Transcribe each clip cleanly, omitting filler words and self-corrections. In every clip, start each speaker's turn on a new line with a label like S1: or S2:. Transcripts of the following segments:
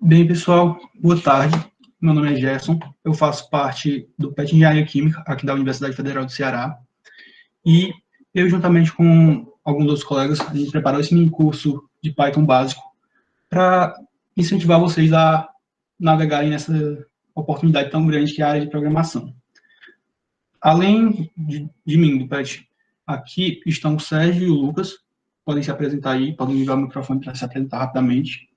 S1: Bem, pessoal, boa tarde. Meu nome é Gerson, eu faço parte do PET Engenharia Química, aqui da Universidade Federal do Ceará, e eu, juntamente com alguns outros colegas, a gente preparou esse mini curso de Python básico para incentivar vocês a navegarem nessa oportunidade tão grande que é a área de programação. Além de mim, do PET, aqui estão o Sérgio e o Lucas, podem se apresentar aí, podem ligar o microfone para se apresentar rapidamente.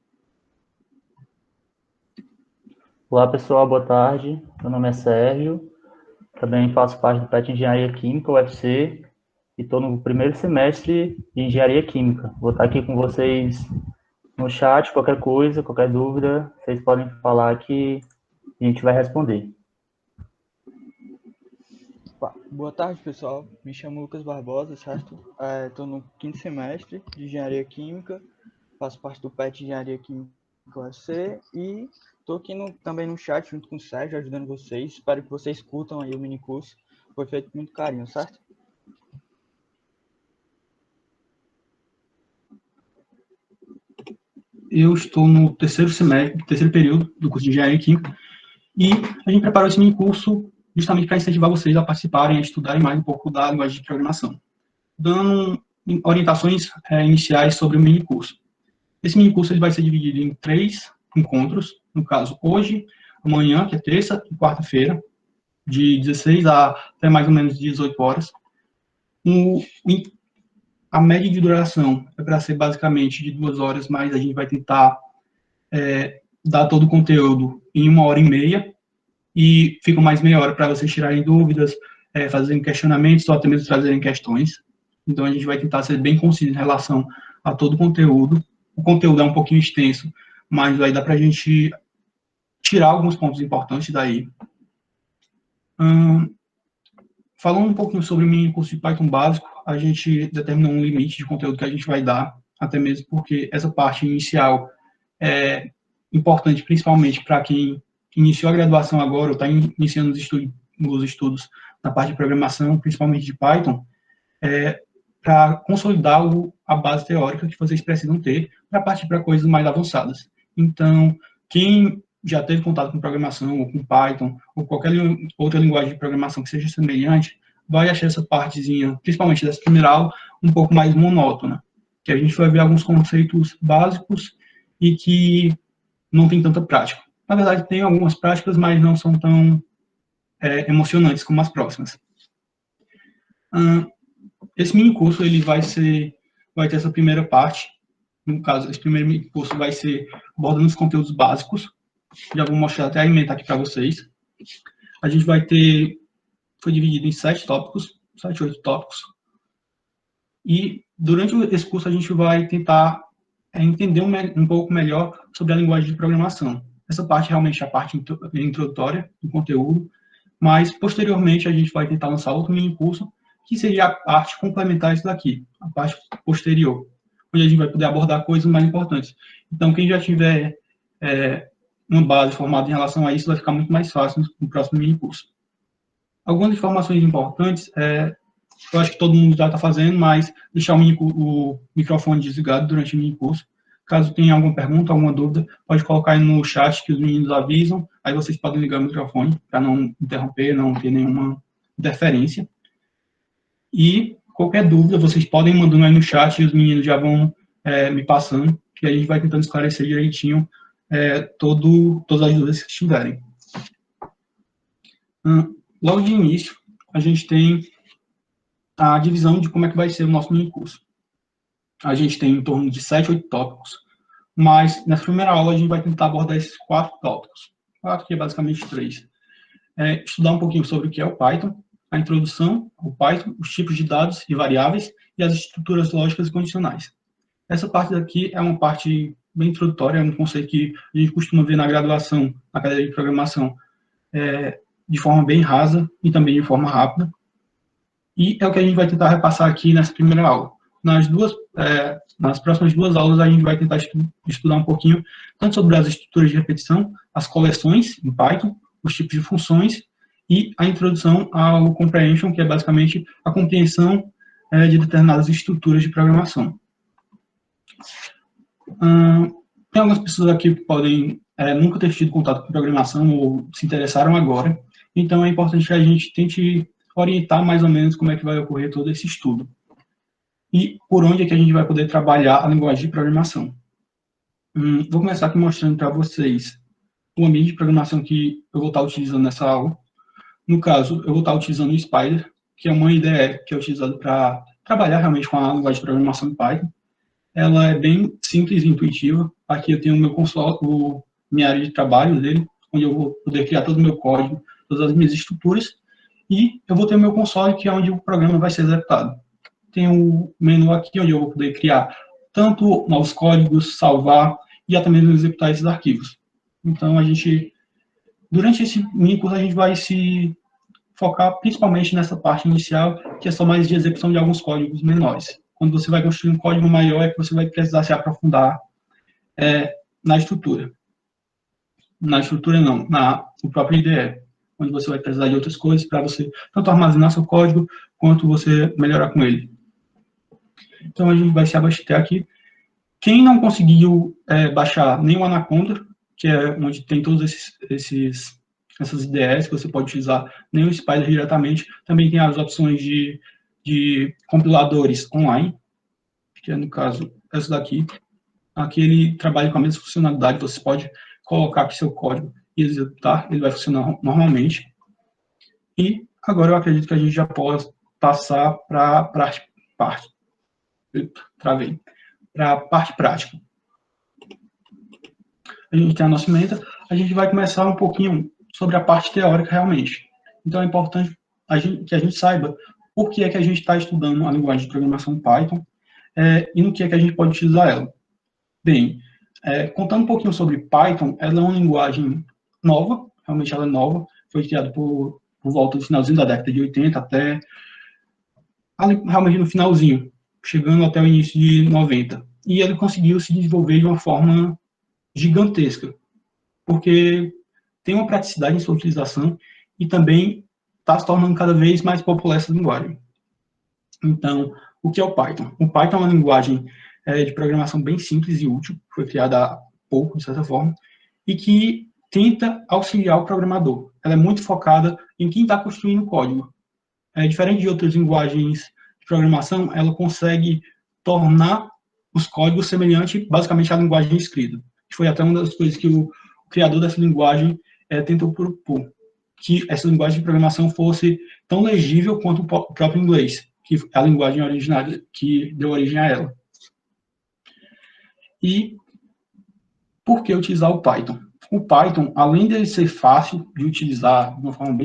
S2: Olá pessoal, boa tarde. Meu nome é Sérgio, também faço parte do PET Engenharia Química, UFC, e estou no primeiro semestre de Engenharia Química. Vou estar aqui com vocês no chat, qualquer coisa, qualquer dúvida, vocês podem falar que a gente vai responder.
S3: Boa tarde pessoal, me chamo Lucas Barbosa, certo? Estou no quinto semestre de Engenharia Química, faço parte do PET Engenharia Química UFC e estou aqui também no chat junto com o Sérgio, ajudando vocês. Espero que vocês curtam aí o mini curso. Foi feito com muito carinho, certo?
S1: Eu estou no terceiro período do curso de Engenharia Química, e a gente preparou esse mini curso justamente para incentivar vocês a participarem, a estudarem mais um pouco da linguagem de programação, dando orientações iniciais sobre o mini curso. Esse mini curso ele vai ser dividido em 3 encontros, no caso, hoje, amanhã, que é terça e quarta-feira, de 16 até mais ou menos 18 horas. A média de duração é para ser basicamente de 2 horas, mas a gente vai tentar dar todo o conteúdo em 1h30, e fica mais meia hora para vocês tirarem dúvidas, fazerem questionamentos ou até mesmo trazerem questões. Então, a gente vai tentar ser bem conciso em relação a todo o conteúdo. O conteúdo é um pouquinho extenso, mas vai dar para a gente tirar alguns pontos importantes daí. Falando um pouquinho sobre o mini curso de Python básico, a gente determinou um limite de conteúdo que a gente vai dar, até mesmo porque essa parte inicial é importante principalmente para quem iniciou a graduação agora ou está iniciando os estudos na parte de programação, principalmente de Python, para consolidar a base teórica que vocês precisam ter para partir para coisas mais avançadas. Então, quem já teve contato com programação, ou com Python, ou qualquer outra linguagem de programação que seja semelhante, vai achar essa partezinha, principalmente dessa primeira aula, um pouco mais monótona, que a gente vai ver alguns conceitos básicos e que não tem tanta prática. Na verdade, tem algumas práticas, mas não são tão emocionantes como as próximas. Esse mini curso ele vai ter essa primeira parte. No caso, esse primeiro mini curso vai ser abordando os conteúdos básicos. Já vou mostrar até a emenda aqui para vocês. A gente vai ter, foi dividido em 7 tópicos, 7, 8 tópicos. E durante esse curso a gente vai tentar entender um pouco melhor sobre a linguagem de programação. Essa parte realmente é a parte introdutória do conteúdo, mas posteriormente a gente vai tentar lançar outro mini curso, que seria a parte complementar isso daqui, a parte posterior, onde a gente vai poder abordar coisas mais importantes. Então, quem já tiver uma base formada em relação a isso, vai ficar muito mais fácil no próximo mini curso. Algumas informações importantes, eu acho que todo mundo já está fazendo, mas deixar o microfone desligado durante o mini curso. Caso tenha alguma pergunta, alguma dúvida, pode colocar aí no chat que os meninos avisam, aí vocês podem ligar o microfone para não interromper, não ter nenhuma interferência. E qualquer dúvida, vocês podem mandando aí no chat e os meninos já vão me passando, que a gente vai tentando esclarecer direitinho todas as dúvidas que tiverem. Logo de início, a gente tem a divisão de como é que vai ser o nosso mini curso. A gente tem em torno de 7, 8 tópicos, mas nessa primeira aula a gente vai tentar abordar esses 4 tópicos. 4, que é basicamente 3. Estudar um pouquinho sobre o que é o Python, a introdução ao Python, os tipos de dados e variáveis e as estruturas lógicas e condicionais. Essa parte daqui é uma parte bem introdutória, é um conceito que a gente costuma ver na graduação, na cadeira de programação, de forma bem rasa e também de forma rápida. E é o que a gente vai tentar repassar aqui nessa primeira aula. Nas próximas 2 aulas, a gente vai tentar estudar um pouquinho tanto sobre as estruturas de repetição, as coleções em Python, os tipos de funções e a introdução ao comprehension, que é basicamente a compreensão de determinadas estruturas de programação. Tem algumas pessoas aqui que podem nunca ter tido contato com programação ou se interessaram agora. Então, é importante que a gente tente orientar mais ou menos como é que vai ocorrer todo esse estudo. E por onde é que a gente vai poder trabalhar a linguagem de programação. Vou começar aqui mostrando para vocês o ambiente de programação que eu vou estar utilizando nessa aula. No caso, eu vou estar utilizando o Spyder, que é uma IDE que é utilizada para trabalhar realmente com a linguagem de programação em Python. Ela é bem simples e intuitiva. Aqui eu tenho o meu console, minha área de trabalho dele, onde eu vou poder criar todo o meu código, todas as minhas estruturas, e eu vou ter o meu console, que é onde o programa vai ser executado. Tem o menu aqui, onde eu vou poder criar tanto novos códigos, salvar, e até mesmo executar esses arquivos. Então, durante esse mini curso, a gente vai se focar principalmente nessa parte inicial, que é só mais de execução de alguns códigos menores. Quando você vai construir um código maior, é que você vai precisar se aprofundar na estrutura. Na estrutura não, no próprio IDE, onde você vai precisar de outras coisas para você tanto armazenar seu código, quanto você melhorar com ele. Então, a gente vai se abastecer aqui. Quem não conseguiu baixar nem o Anaconda, que é onde tem todas essas IDEs que você pode utilizar, nem o Spyder diretamente, também tem as opções de compiladores online, que é, no caso, essa daqui. Aqui ele trabalha com a mesma funcionalidade, você pode colocar aqui seu código e executar, ele vai funcionar normalmente. E agora eu acredito que a gente já pode passar para a parte prática. A gente tem a nossa meta, a gente vai começar um pouquinho sobre a parte teórica realmente. Então é importante que a gente saiba por que é que a gente está estudando a linguagem de programação Python e no que é que a gente pode utilizar ela. Bem, contando um pouquinho sobre Python, ela é uma linguagem nova, realmente ela é nova, foi criada por volta do finalzinho da década de 80 até realmente no finalzinho, chegando até o início de 90. E ele conseguiu se desenvolver de uma forma gigantesca, porque tem uma praticidade em sua utilização e também está se tornando cada vez mais popular essa linguagem. Então, o que é o Python? O Python é uma linguagem de programação bem simples e útil, foi criada há pouco, de certa forma, e que tenta auxiliar o programador. Ela é muito focada em quem está construindo código. Diferente de outras linguagens de programação, ela consegue tornar os códigos semelhantes, basicamente, à linguagem escrita. Foi até uma das coisas que o criador dessa linguagem tentou propor, que essa linguagem de programação fosse tão legível quanto o próprio inglês, que é a linguagem originária que deu origem a ela. E por que utilizar o Python? O Python, além de ser fácil de utilizar de uma forma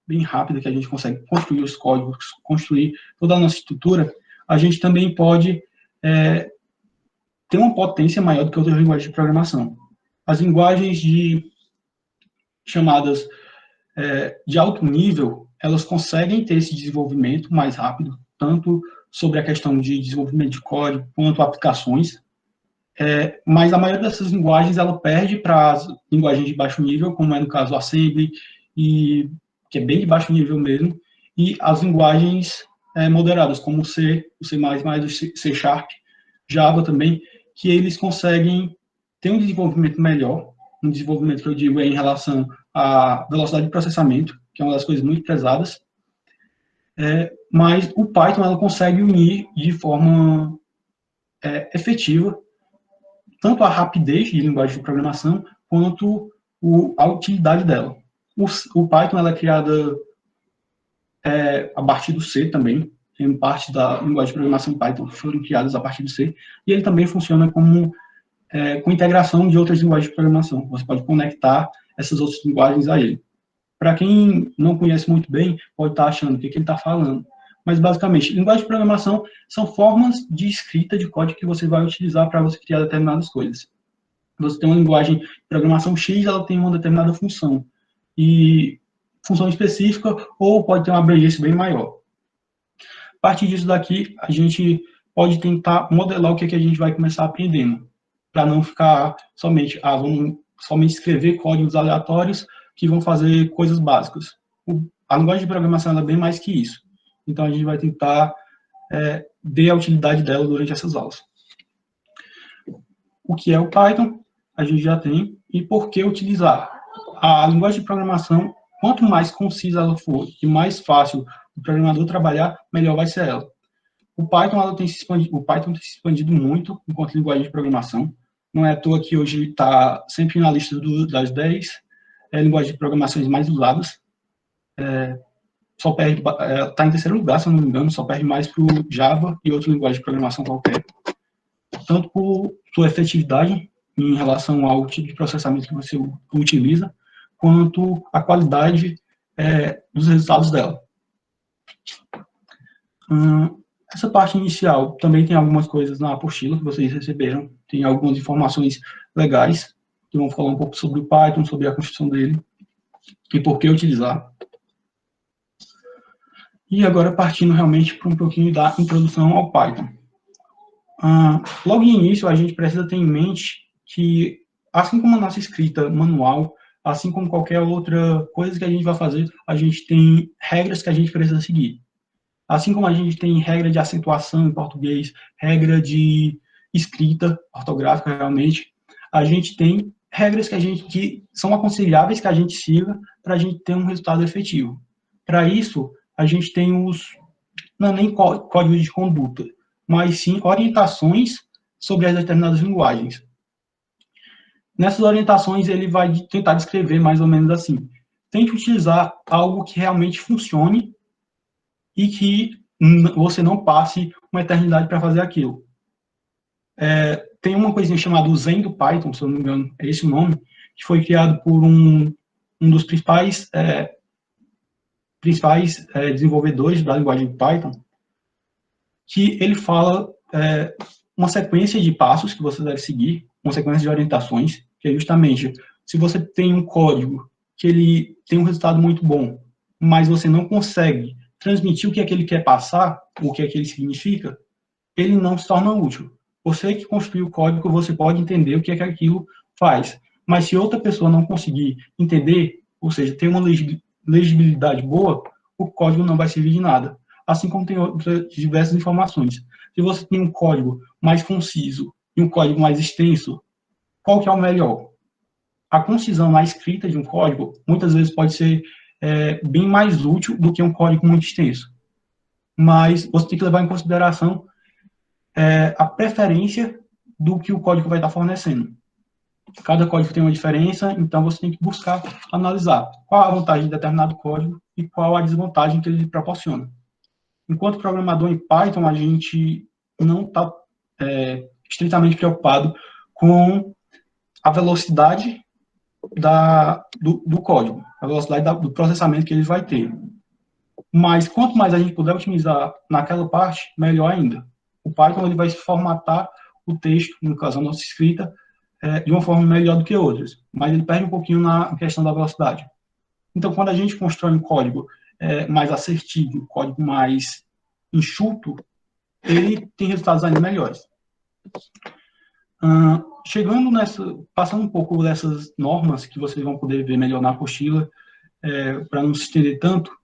S1: bem rápida, que a gente consegue construir os códigos, construir toda a nossa estrutura, a gente também pode ter uma potência maior do que outras linguagens de programação. As linguagens chamadas de alto nível, elas conseguem ter esse desenvolvimento mais rápido, tanto sobre a questão de desenvolvimento de código, quanto aplicações, mas a maioria dessas linguagens, ela perde para as linguagens de baixo nível, como é no caso o Assembly, que é bem de baixo nível mesmo, e as linguagens moderadas, como o C, o C++, o C Sharp, Java também, que eles conseguem ter um desenvolvimento melhor, um desenvolvimento que eu digo em relação à velocidade de processamento, que é uma das coisas muito pesadas, mas o Python ela consegue unir de forma efetiva tanto a rapidez de linguagem de programação, quanto a utilidade dela. O Python ela é criada a partir do C também, tem parte da linguagem de programação Python foram criadas a partir do C, e ele também funciona como com integração de outras linguagens de programação. Você pode conectar essas outras linguagens a ele. Para quem não conhece muito bem, pode estar achando o que ele está falando. Mas, basicamente, linguagem de programação são formas de escrita de código que você vai utilizar para você criar determinadas coisas. Você tem uma linguagem de programação X, ela tem uma determinada função. E função específica, ou pode ter uma abrangência bem maior. A partir disso daqui, a gente pode tentar modelar o que a gente vai começar aprendendo, para não ficar somente, vamos somente escrever códigos aleatórios que vão fazer coisas básicas. A linguagem de programação é bem mais que isso. Então, a gente vai tentar ver a utilidade dela durante essas aulas. O que é o Python? a gente já tem, e por que utilizar. A linguagem de programação, quanto mais concisa ela for e mais fácil o programador trabalhar, melhor vai ser ela. O Python tem se expandido muito enquanto linguagem de programação. Não é à toa que hoje está sempre na lista das 10 linguagens de programações mais usadas. Só perde, está em terceiro lugar, se eu não me engano, só perde mais para o Java e outra linguagem de programação qualquer. Tanto por sua efetividade em relação ao tipo de processamento que você utiliza, quanto a qualidade dos resultados dela. Essa parte inicial também tem algumas coisas na apostila que vocês receberam, tem algumas informações legais, que vão falar um pouco sobre o Python, sobre a construção dele, e por que utilizar. E agora partindo realmente para um pouquinho da introdução ao Python. Logo de início, a gente precisa ter em mente que, assim como a nossa escrita manual, assim como qualquer outra coisa que a gente vai fazer, a gente tem regras que a gente precisa seguir. Assim como a gente tem regra de acentuação em português, regra de escrita ortográfica realmente, a gente tem regras que são aconselháveis que a gente siga para a gente ter um resultado efetivo. Para isso, a gente tem não é nem códigos de conduta, mas sim orientações sobre as determinadas linguagens. Nessas orientações, ele vai tentar descrever mais ou menos assim: tente utilizar algo que realmente funcione e que você não passe uma eternidade para fazer aquilo. Tem uma coisinha chamada o Zen do Python, se eu não me engano, é esse o nome, que foi criado por um dos principais desenvolvedores da linguagem Python, que ele fala uma sequência de passos que você deve seguir, uma sequência de orientações, que é justamente, se você tem um código que ele tem um resultado muito bom, mas você não consegue transmitir o que é que ele quer passar, o que é que ele significa, ele não se torna útil. Você que construiu o código, você pode entender o que é que aquilo faz, mas se outra pessoa não conseguir entender, ou seja, ter uma legibilidade boa, o código não vai servir de nada. Assim como tem outras diversas informações. Se você tem um código mais conciso e um código mais extenso, qual que é o melhor? A concisão na escrita de um código, muitas vezes pode ser bem mais útil do que um código muito extenso. Mas você tem que levar em consideração a preferência do que o código vai estar fornecendo. Cada código tem uma diferença, então você tem que buscar analisar qual a vantagem de determinado código e qual a desvantagem que ele proporciona. Enquanto programador em Python, a gente não está estritamente preocupado com a velocidade do código, a velocidade do processamento que ele vai ter. Mas quanto mais a gente puder otimizar naquela parte, melhor ainda. O Python ele vai formatar o texto, no caso a nossa escrita, de uma forma melhor do que outras, mas ele perde um pouquinho na questão da velocidade. Então, quando a gente constrói um código mais assertivo, um código mais enxuto, ele tem resultados ainda melhores. Passando um pouco dessas normas que vocês vão poder ver melhor na apostila, para não se estender tanto,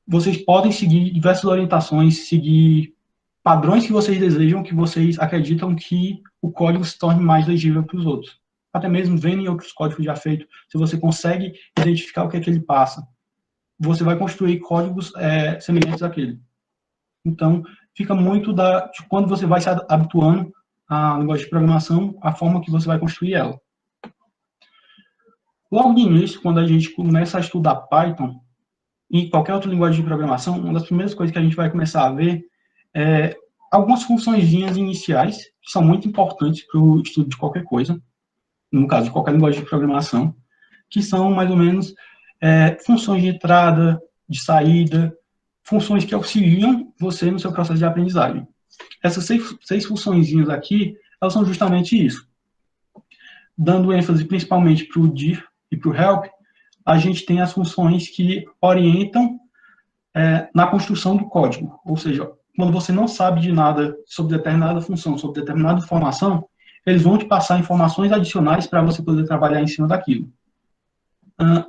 S1: vocês podem seguir diversas orientações, seguir padrões que vocês desejam, que vocês acreditam que o código se torne mais legível para os outros. Até mesmo vendo em outros códigos já feitos, se você consegue identificar o que é que ele passa, você vai construir códigos semelhantes àquele. Então, fica muito de quando você vai se habituando à linguagem de programação, a forma que você vai construir ela. Logo de início, quando a gente começa a estudar Python e qualquer outra linguagem de programação, uma das primeiras coisas que a gente vai começar a ver é algumas funçõezinhas iniciais, que são muito importantes para o estudo de qualquer coisa, no caso de qualquer linguagem de programação, que são mais ou menos funções de entrada, de saída, funções que auxiliam você no seu processo de aprendizagem. Essas seis funçõezinhas aqui, elas são justamente isso. Dando ênfase principalmente para o dir e para o help, a gente tem as funções que orientam na construção do código. Ou seja, quando você não sabe de nada sobre determinada função, sobre determinada informação, eles vão te passar informações adicionais para você poder trabalhar em cima daquilo.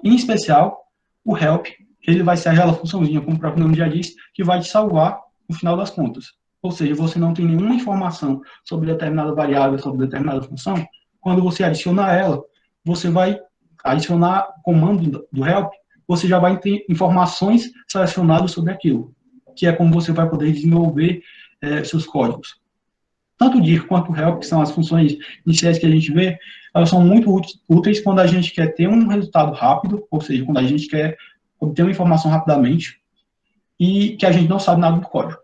S1: Em especial, o help, ele vai ser aquela funçãozinha, como o próprio nome já diz, que vai te salvar no final das contas. Ou seja, você não tem nenhuma informação sobre determinada variável, sobre determinada função, quando você adicionar ela, você vai adicionar o comando do help, você já vai ter informações selecionadas sobre aquilo, que é como você vai poder desenvolver seus códigos. Tanto o dir quanto o help, que são as funções iniciais que a gente vê, elas são muito úteis quando a gente quer ter um resultado rápido, ou seja, quando a gente quer obter uma informação rapidamente e que a gente não sabe nada do código.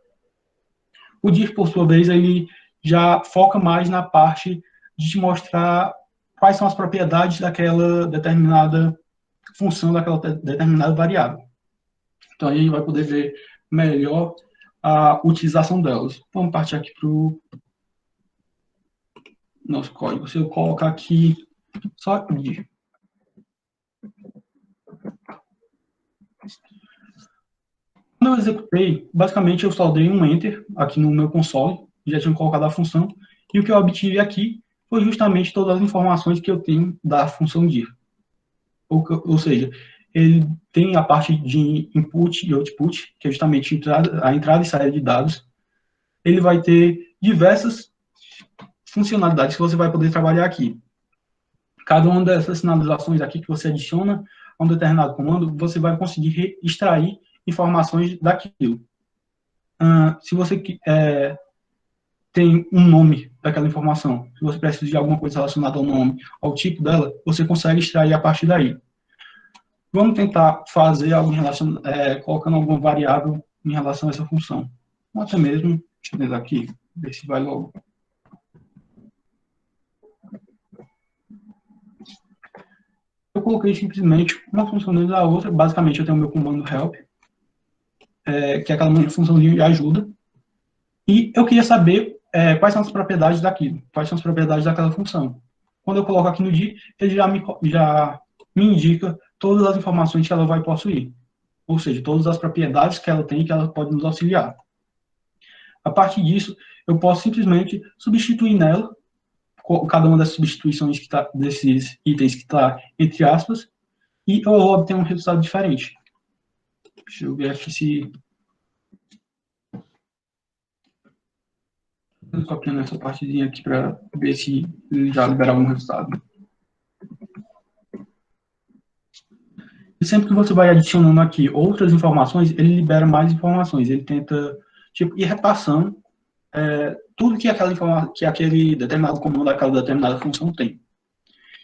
S1: O dir, por sua vez, ele já foca mais na parte de te mostrar quais são as propriedades daquela determinada função, daquela determinada variável. Então, a gente vai poder ver melhor a utilização delas. Vamos partir aqui para o nosso código. Se eu colocar aqui só dir. Quando eu executei, basicamente eu só dei um Enter aqui no meu console, já tinha colocado a função, e o que eu obtive aqui foi justamente todas as informações que eu tenho da função dir. Ou seja, ele tem a parte de input e output, que é justamente a entrada e saída de dados. Ele vai ter diversas funcionalidades que você vai poder trabalhar aqui. Cada uma dessas sinalizações aqui que você adiciona a um determinado comando, você vai conseguir extrair informações daquilo. Se você tem um nome daquela informação, se você precisa de alguma coisa relacionada ao nome, ao tipo dela, você consegue extrair a partir daí. Vamos tentar fazer algo em relação, colocando alguma variável em relação a essa função. Ou até mesmo, deixa eu ver aqui, ver se vai logo. Eu coloquei simplesmente uma função dentro da outra. Basicamente, eu tenho o meu comando help, que é aquela função de ajuda. E eu queria saber quais são as propriedades daquilo, quais são as propriedades daquela função. Quando eu coloco aqui no dir, ele já me indica todas as informações que ela vai possuir. Ou seja, todas as propriedades que ela tem e que ela pode nos auxiliar. A partir disso, eu posso simplesmente substituir nela cada uma das substituições que tá, desses itens que está entre aspas, e eu vou obter um resultado diferente. Deixa eu ver aqui se... Eu copiando essa partezinha aqui para ver se ele já liberar algum resultado. E sempre que você vai adicionando aqui outras informações, ele libera mais informações. Ele tenta ir repassando tudo que aquele determinado comando, aquela determinada função tem.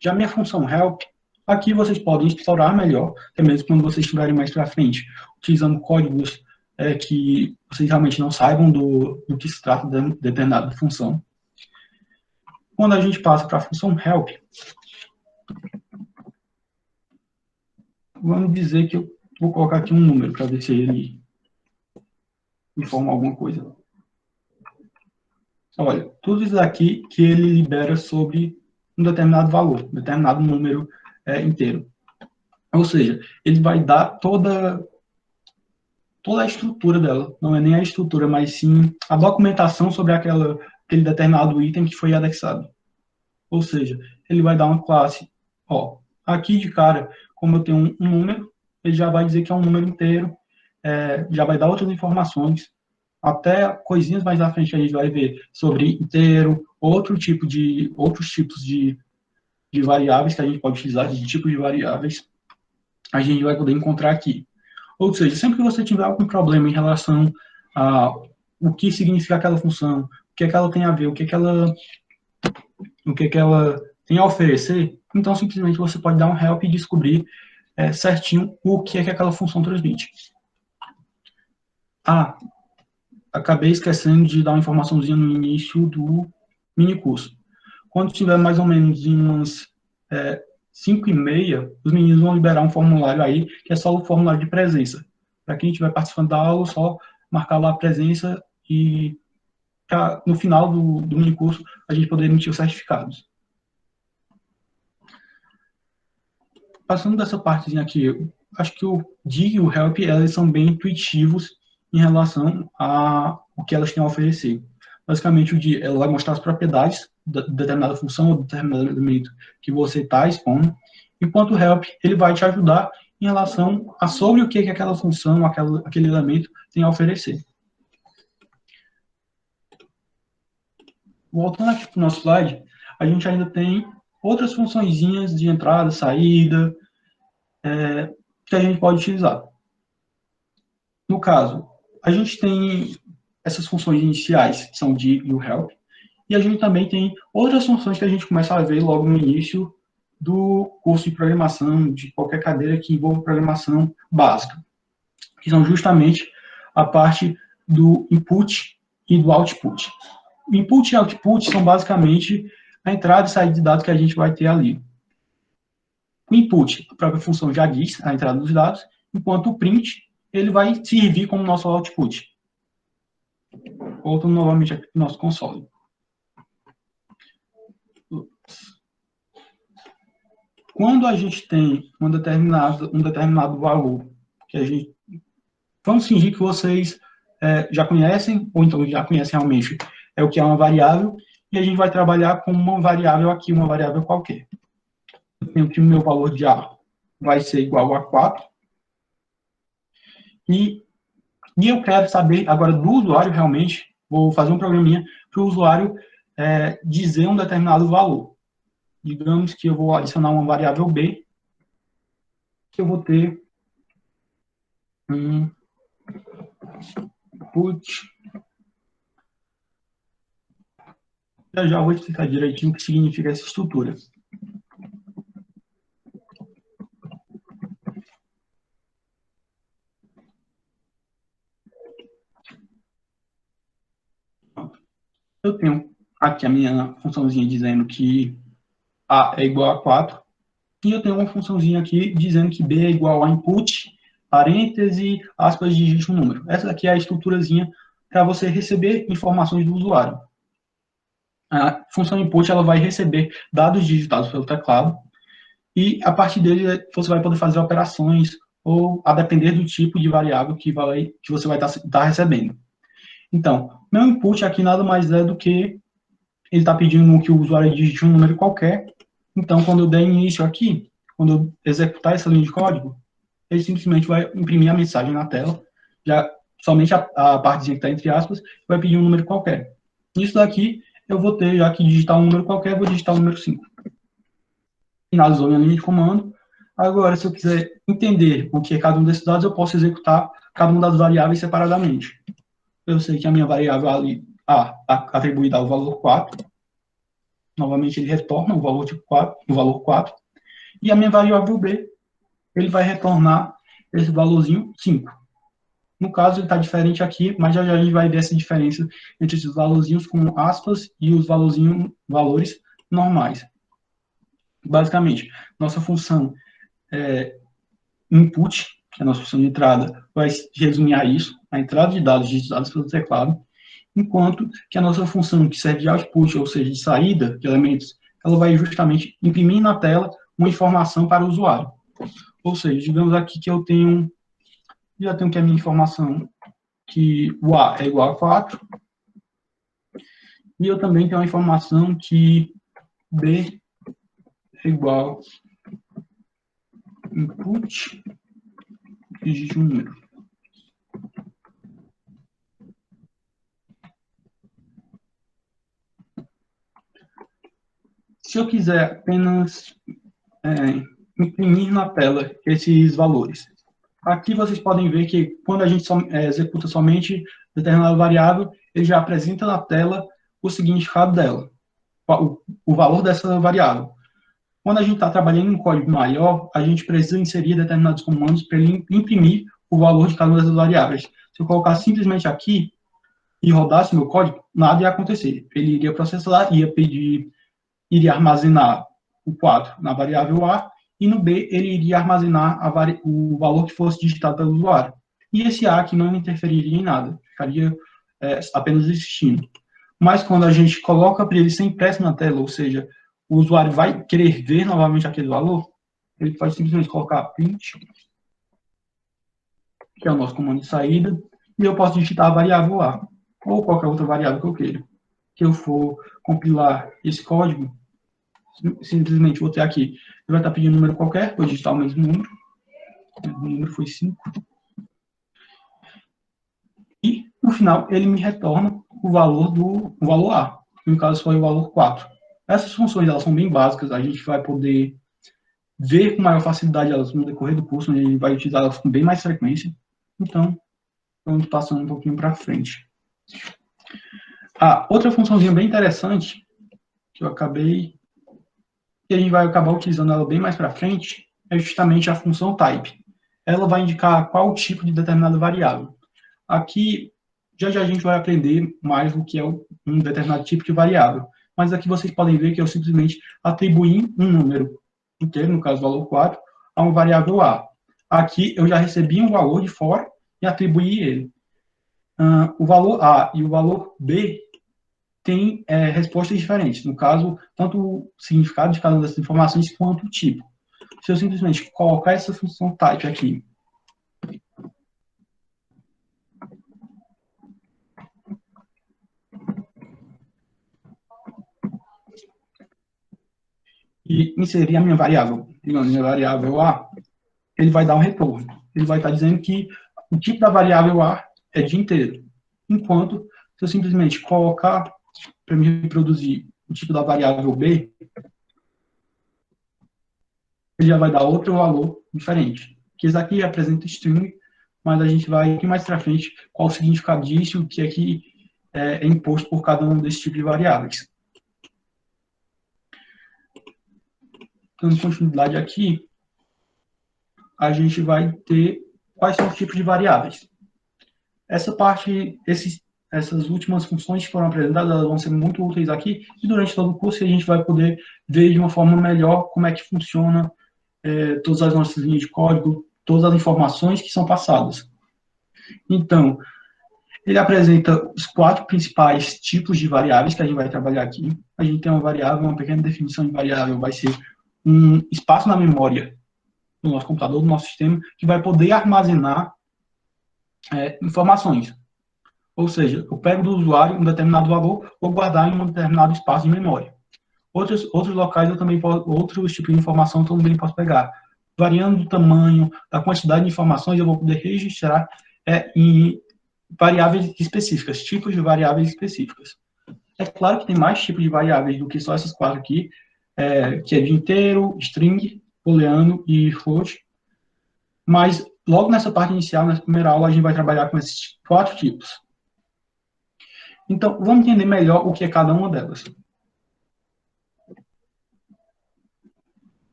S1: Já minha função help, aqui vocês podem explorar melhor, até mesmo quando vocês estiverem mais para frente, utilizando códigos que vocês realmente não saibam do que se trata de determinada função. Quando a gente passa para a função help, vamos dizer que eu vou colocar aqui um número para ver se ele informa alguma coisa. Olha, tudo isso aqui que ele libera sobre um determinado valor, um determinado número inteiro. Ou seja, ele vai dar toda a estrutura dela. Não é nem a estrutura, mas sim a documentação sobre aquele determinado item que foi anexado. Ou seja, ele vai dar uma classe, aqui de cara, como eu tenho um número, ele já vai dizer que é um número inteiro, já vai dar outras informações, até coisinhas mais à frente a gente vai ver sobre inteiro, outros tipos de variáveis que a gente pode utilizar, de tipos de variáveis, a gente vai poder encontrar aqui. Ou seja, sempre que você tiver algum problema em relação a o que significa aquela função, o que é que ela tem a ver, o que é que ela tem a oferecer, então simplesmente você pode dar um help e descobrir certinho o que é que aquela função transmite. Acabei esquecendo de dar uma informaçãozinha no início do mini curso. Quando tiver mais ou menos em umas 5h30, os meninos vão liberar um formulário aí, que é só o formulário de presença. Para quem estiver participando da aula, só marcar lá a presença e no final do mini curso a gente poder emitir os certificados. Passando dessa partezinha aqui, acho que o dig e o help, elas são bem intuitivos em relação ao que elas têm a oferecer. Basicamente, o dig, ela vai mostrar as propriedades de determinada função ou determinado elemento que você está expondo, enquanto o help, ele vai te ajudar em relação a sobre o que aquela função, aquele elemento tem a oferecer. Voltando aqui para o nosso slide, a gente ainda tem outras funçõezinhas de entrada, saída, que a gente pode utilizar. No caso, a gente tem essas funções iniciais, que são de e o help, e a gente também tem outras funções que a gente começa a ver logo no início do curso de programação, de qualquer cadeira que envolva programação básica, que são justamente a parte do input e do output. O input e output são basicamente a entrada e saída de dados que a gente vai ter ali. O input, a própria função já diz a entrada dos dados, enquanto o print, ele vai servir como nosso output. Voltando novamente aqui para o nosso console. Quando a gente tem um determinado valor, que a gente... Vamos fingir que vocês já conhecem, ou então já conhecem realmente, o que é uma variável, e a gente vai trabalhar com uma variável aqui, uma variável qualquer. Eu tenho que o meu valor de A vai ser igual a 4, e eu quero saber agora do usuário realmente, vou fazer um programinha para o usuário dizer um determinado valor. Digamos que eu vou adicionar uma variável B, que eu vou ter put. Já vou explicar direitinho o que significa essa estrutura. Eu tenho aqui a minha funçãozinha dizendo que A é igual a 4, e eu tenho uma funçãozinha aqui dizendo que B é igual a input, parêntese, aspas, digite um número. Essa daqui é a estruturazinha para você receber informações do usuário. A função input ela vai receber dados digitados pelo teclado, e a partir dele você vai poder fazer operações, ou a depender do tipo de variável que você vai estar recebendo. Então, meu input aqui nada mais é do que ele está pedindo que o usuário digite um número qualquer. Então, quando eu der início aqui, quando eu executar essa linha de código, ele simplesmente vai imprimir a mensagem na tela, já somente a partezinha que está entre aspas, vai pedir um número qualquer. Isso daqui, eu vou ter, já que digitar um número qualquer, eu vou digitar o número 5. Finalizou minha linha de comando. Agora, se eu quiser entender o que é cada um desses dados, eu posso executar cada uma das variáveis separadamente. Eu sei que a minha variável ali, A, atribuída ao valor 4. Novamente, ele retorna o valor tipo 4, o valor 4. E a minha variável B, ele vai retornar esse valorzinho 5. No caso, ele está diferente aqui, mas já a gente vai ver essa diferença entre esses valorzinhos com aspas e os valores normais. Basicamente, nossa função input, que é a nossa função de entrada, vai resumir a isso, a entrada de dados digitados pelo teclado, enquanto que a nossa função que serve de output, ou seja, de saída de elementos, ela vai justamente imprimir na tela uma informação para o usuário. Ou seja, digamos aqui que eu já tenho que a minha informação que o A é igual a 4, e eu também tenho a informação que B é igual input, digite um número. Se eu quiser apenas imprimir na tela esses valores, aqui vocês podem ver que quando a gente executa somente determinada variável, ele já apresenta na tela o significado dela, o valor dessa variável. Quando a gente está trabalhando em um código maior, a gente precisa inserir determinados comandos para ele imprimir o valor de cada uma dessas variáveis. Se eu colocar simplesmente aqui e rodasse meu código, nada ia acontecer. Ele iria processar, iria armazenar o 4 na variável A, e no B ele iria armazenar o valor que fosse digitado pelo usuário. E esse A aqui não interferiria em nada, ficaria apenas existindo. Mas quando a gente coloca para ele ser impresso na tela, ou seja, o usuário vai querer ver novamente aquele valor, ele pode simplesmente colocar print, que é o nosso comando de saída, e eu posso digitar a variável A, ou qualquer outra variável que eu queira. Que eu for compilar esse código, simplesmente vou ter aqui, ele vai estar pedindo um número qualquer, vou digitar o mesmo número, o número foi 5, e no final ele me retorna o valor A, no caso foi o valor 4. Essas funções, elas são bem básicas, a gente vai poder ver com maior facilidade elas no decorrer do curso, onde a gente vai utilizá-las com bem mais frequência. Então, vamos passando um pouquinho para frente. Outra funçãozinha bem interessante, que a gente vai acabar utilizando ela bem mais para frente, é justamente a função type. Ela vai indicar qual tipo de determinada variável. Aqui, já a gente vai aprender mais o que é um determinado tipo de variável. Mas aqui vocês podem ver que eu simplesmente atribuí um número inteiro, no caso o valor 4, a uma variável A. Aqui eu já recebi um valor de fora e atribuí ele. O valor A e o valor B têm respostas diferentes. No caso, tanto o significado de cada uma dessas informações quanto o tipo. Se eu simplesmente colocar essa função type aqui, e inserir a minha variável, digamos, minha variável A, ele vai dar um retorno. Ele vai estar dizendo que o tipo da variável A é de inteiro. Enquanto, se eu simplesmente colocar para me reproduzir o tipo da variável B, ele já vai dar outro valor diferente. Que isso aqui representa string, mas a gente vai aqui mais para frente qual o significado disso, o que é que é imposto por cada um desses tipos de variáveis. Dando continuidade aqui, a gente vai ter quais são os tipos de variáveis. Essa parte, essas últimas funções que foram apresentadas, elas vão ser muito úteis aqui, e durante todo o curso a gente vai poder ver de uma forma melhor como é que funciona todas as nossas linhas de código, todas as informações que são passadas. Então, ele apresenta os 4 principais tipos de variáveis que a gente vai trabalhar aqui. A gente tem uma variável, uma pequena definição de variável, vai ser um espaço na memória do nosso computador, do nosso sistema, que vai poder armazenar informações. Ou seja, eu pego do usuário um determinado valor, vou guardar em um determinado espaço de memória. Outros locais eu também posso, outros tipos de informação eu também posso pegar. Variando do tamanho, da quantidade de informações, eu vou poder registrar em variáveis específicas, tipos de variáveis específicas. É claro que tem mais tipos de variáveis do que só essas 4 aqui, que é de inteiro, string, booleano e float. Mas logo nessa parte inicial, nessa primeira aula, a gente vai trabalhar com esses 4 tipos. Então, vamos entender melhor o que é cada uma delas.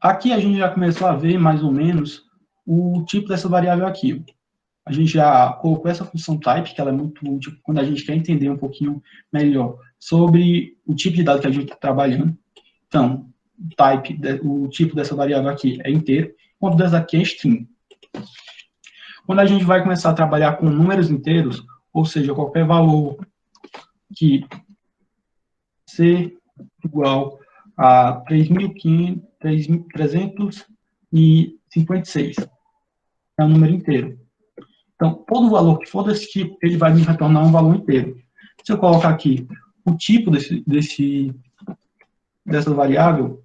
S1: Aqui a gente já começou a ver, mais ou menos, o tipo dessa variável aqui. A gente já colocou essa função type, que ela é muito útil quando a gente quer entender um pouquinho melhor sobre o tipo de dado que a gente está trabalhando. Então, type, o tipo dessa variável aqui é inteiro, enquanto dessa aqui é string. Quando a gente vai começar a trabalhar com números inteiros, ou seja, qualquer valor que ser igual a 356 é um número inteiro. Então, todo valor que for desse tipo, ele vai me retornar um valor inteiro. Se eu colocar aqui o tipo dessa variável,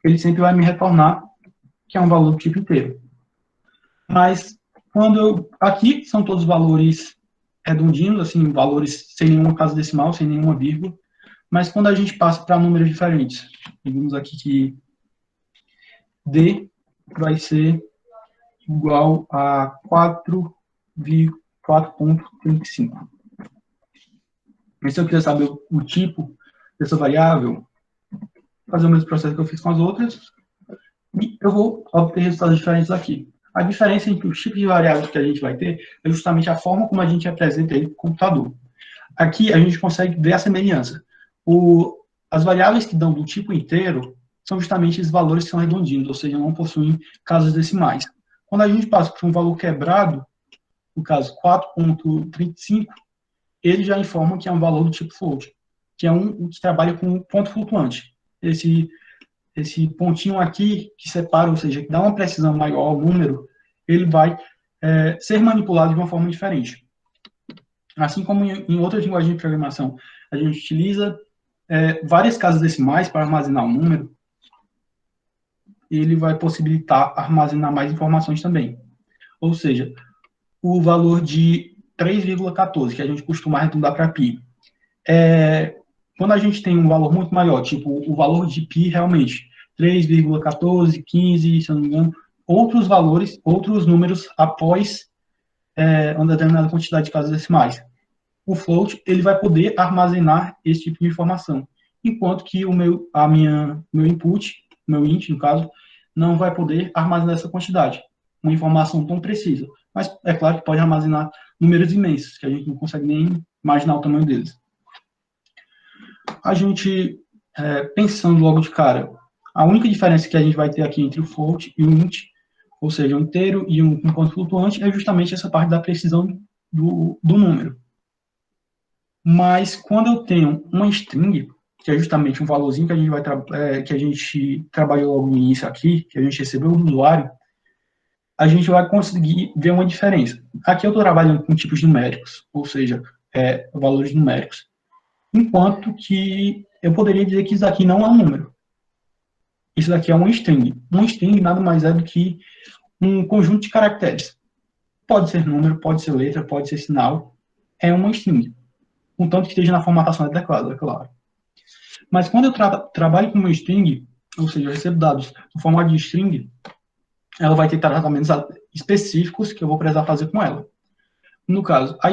S1: ele sempre vai me retornar que é um valor do tipo inteiro. Mas, aqui são todos valores redondinhos, assim, valores sem nenhuma casa decimal, sem nenhuma vírgula. Mas quando a gente passa para números diferentes, digamos aqui que D vai ser igual a 4,35. Mas se eu quiser saber o tipo dessa variável, fazer o mesmo processo que eu fiz com as outras, e eu vou obter resultados diferentes aqui. A diferença entre os tipos de variáveis que a gente vai ter é justamente a forma como a gente apresenta ele para o computador. Aqui a gente consegue ver a semelhança. As variáveis que dão do tipo inteiro são justamente esses valores que são redondinhos, ou seja, não possuem casas decimais. Quando a gente passa para um valor quebrado, no caso 4,35, ele já informa que é um valor do tipo float, que é um que trabalha com ponto flutuante. Esse pontinho aqui que separa, ou seja, que dá uma precisão maior ao número, ele vai ser manipulado de uma forma diferente. Assim como em outras linguagens de programação, a gente utiliza várias casas decimais para armazenar um número, ele vai possibilitar armazenar mais informações também. Ou seja, o valor de 3,14, que a gente costuma arredondar para pi, quando a gente tem um valor muito maior, tipo o valor de π realmente, 3,14, 15, se eu não me engano, outros valores, outros números após uma determinada quantidade de casas decimais. O float ele vai poder armazenar esse tipo de informação, enquanto que meu input, meu int, no caso, não vai poder armazenar essa quantidade, uma informação tão precisa. Mas é claro que pode armazenar números imensos, que a gente não consegue nem imaginar o tamanho deles. A gente, pensando logo de cara, a única diferença que a gente vai ter aqui entre o float e o int, ou seja, um inteiro e um ponto flutuante, é justamente essa parte da precisão do número. Mas quando eu tenho uma string, que é justamente um valorzinho que a gente trabalhou logo no início aqui, que a gente recebeu do usuário, a gente vai conseguir ver uma diferença. Aqui eu estou trabalhando com tipos numéricos, ou seja, valores numéricos, enquanto que eu poderia dizer que isso aqui não é um número. Isso daqui é uma string. Uma string nada mais é do que um conjunto de caracteres. Pode ser número, pode ser letra, pode ser sinal. É uma string. Contanto que esteja na formatação adequada, é claro. Mas quando eu trabalho com uma string, ou seja, eu recebo dados no formato de string, ela vai ter tratamentos específicos que eu vou precisar fazer com ela. No caso, a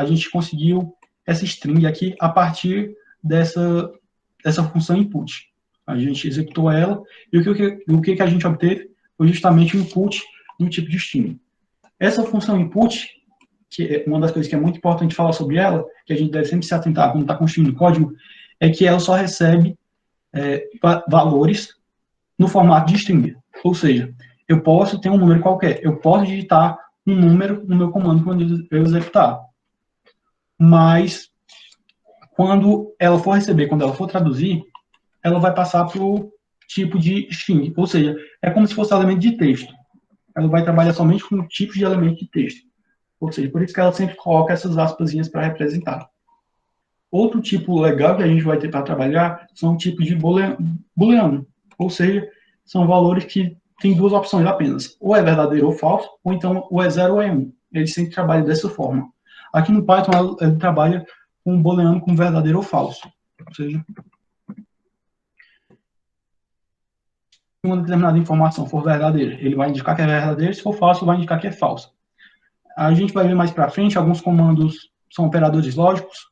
S1: gente conseguiu essa string aqui a partir dessa função input. A gente executou ela e o que a gente obteve foi justamente o input do tipo de string. Essa função input, que é uma das coisas que é muito importante falar sobre ela, que a gente deve sempre se atentar quando está construindo código, é que ela só recebe valores no formato de string. Ou seja, eu posso ter um número qualquer, eu posso digitar um número no meu comando quando eu executar. Mas, quando ela for receber, quando ela for traduzir, ela vai passar para o tipo de string. Ou seja, é como se fosse elemento de texto. Ela vai trabalhar somente com tipos de elemento de texto. Ou seja, por isso que ela sempre coloca essas aspasinhas para representar. Outro tipo legal que a gente vai ter para trabalhar são tipos de booleano. Ou seja, são valores que têm duas opções apenas. Ou é verdadeiro ou falso, ou então ou é 0 ou é 1. Ele sempre trabalha dessa forma. Aqui no Python, ele trabalha com um booleano com verdadeiro ou falso. Ou seja, se uma determinada informação for verdadeira, ele vai indicar que é verdadeiro, se for falso, vai indicar que é falso. A gente vai ver mais para frente, alguns comandos são operadores lógicos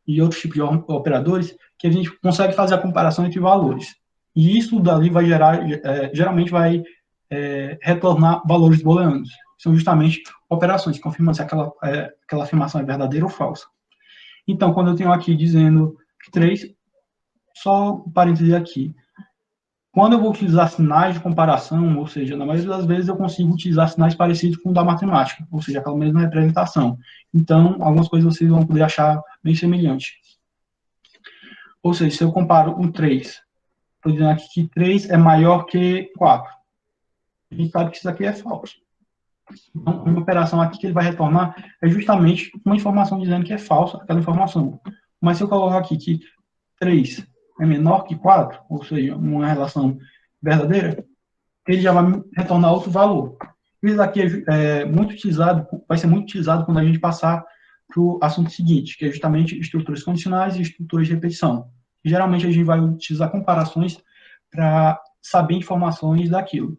S1: e outros tipos de operadores que a gente consegue fazer a comparação entre valores. E isso dali vai gerar, geralmente vai retornar valores booleanos. São justamente operações que confirmam se aquela afirmação é verdadeira ou falsa. Então, quando eu tenho aqui dizendo que 3, só um parêntese aqui. Quando eu vou utilizar sinais de comparação, ou seja, na maioria das vezes eu consigo utilizar sinais parecidos com o da matemática, ou seja, aquela mesma representação. Então, algumas coisas vocês vão poder achar bem semelhante. Ou seja, se eu comparo um 3, estou dizendo aqui que 3 é maior que 4. A gente sabe que isso aqui é falso. Então, uma operação aqui que ele vai retornar é justamente uma informação dizendo que é falsa aquela informação. Mas se eu colocar aqui que 3 é menor que 4, ou seja, uma relação verdadeira, ele já vai retornar outro valor. Isso aqui vai ser muito utilizado quando a gente passar para o assunto seguinte, que é justamente estruturas condicionais e estruturas de repetição. E, geralmente a gente vai utilizar comparações para saber informações daquilo.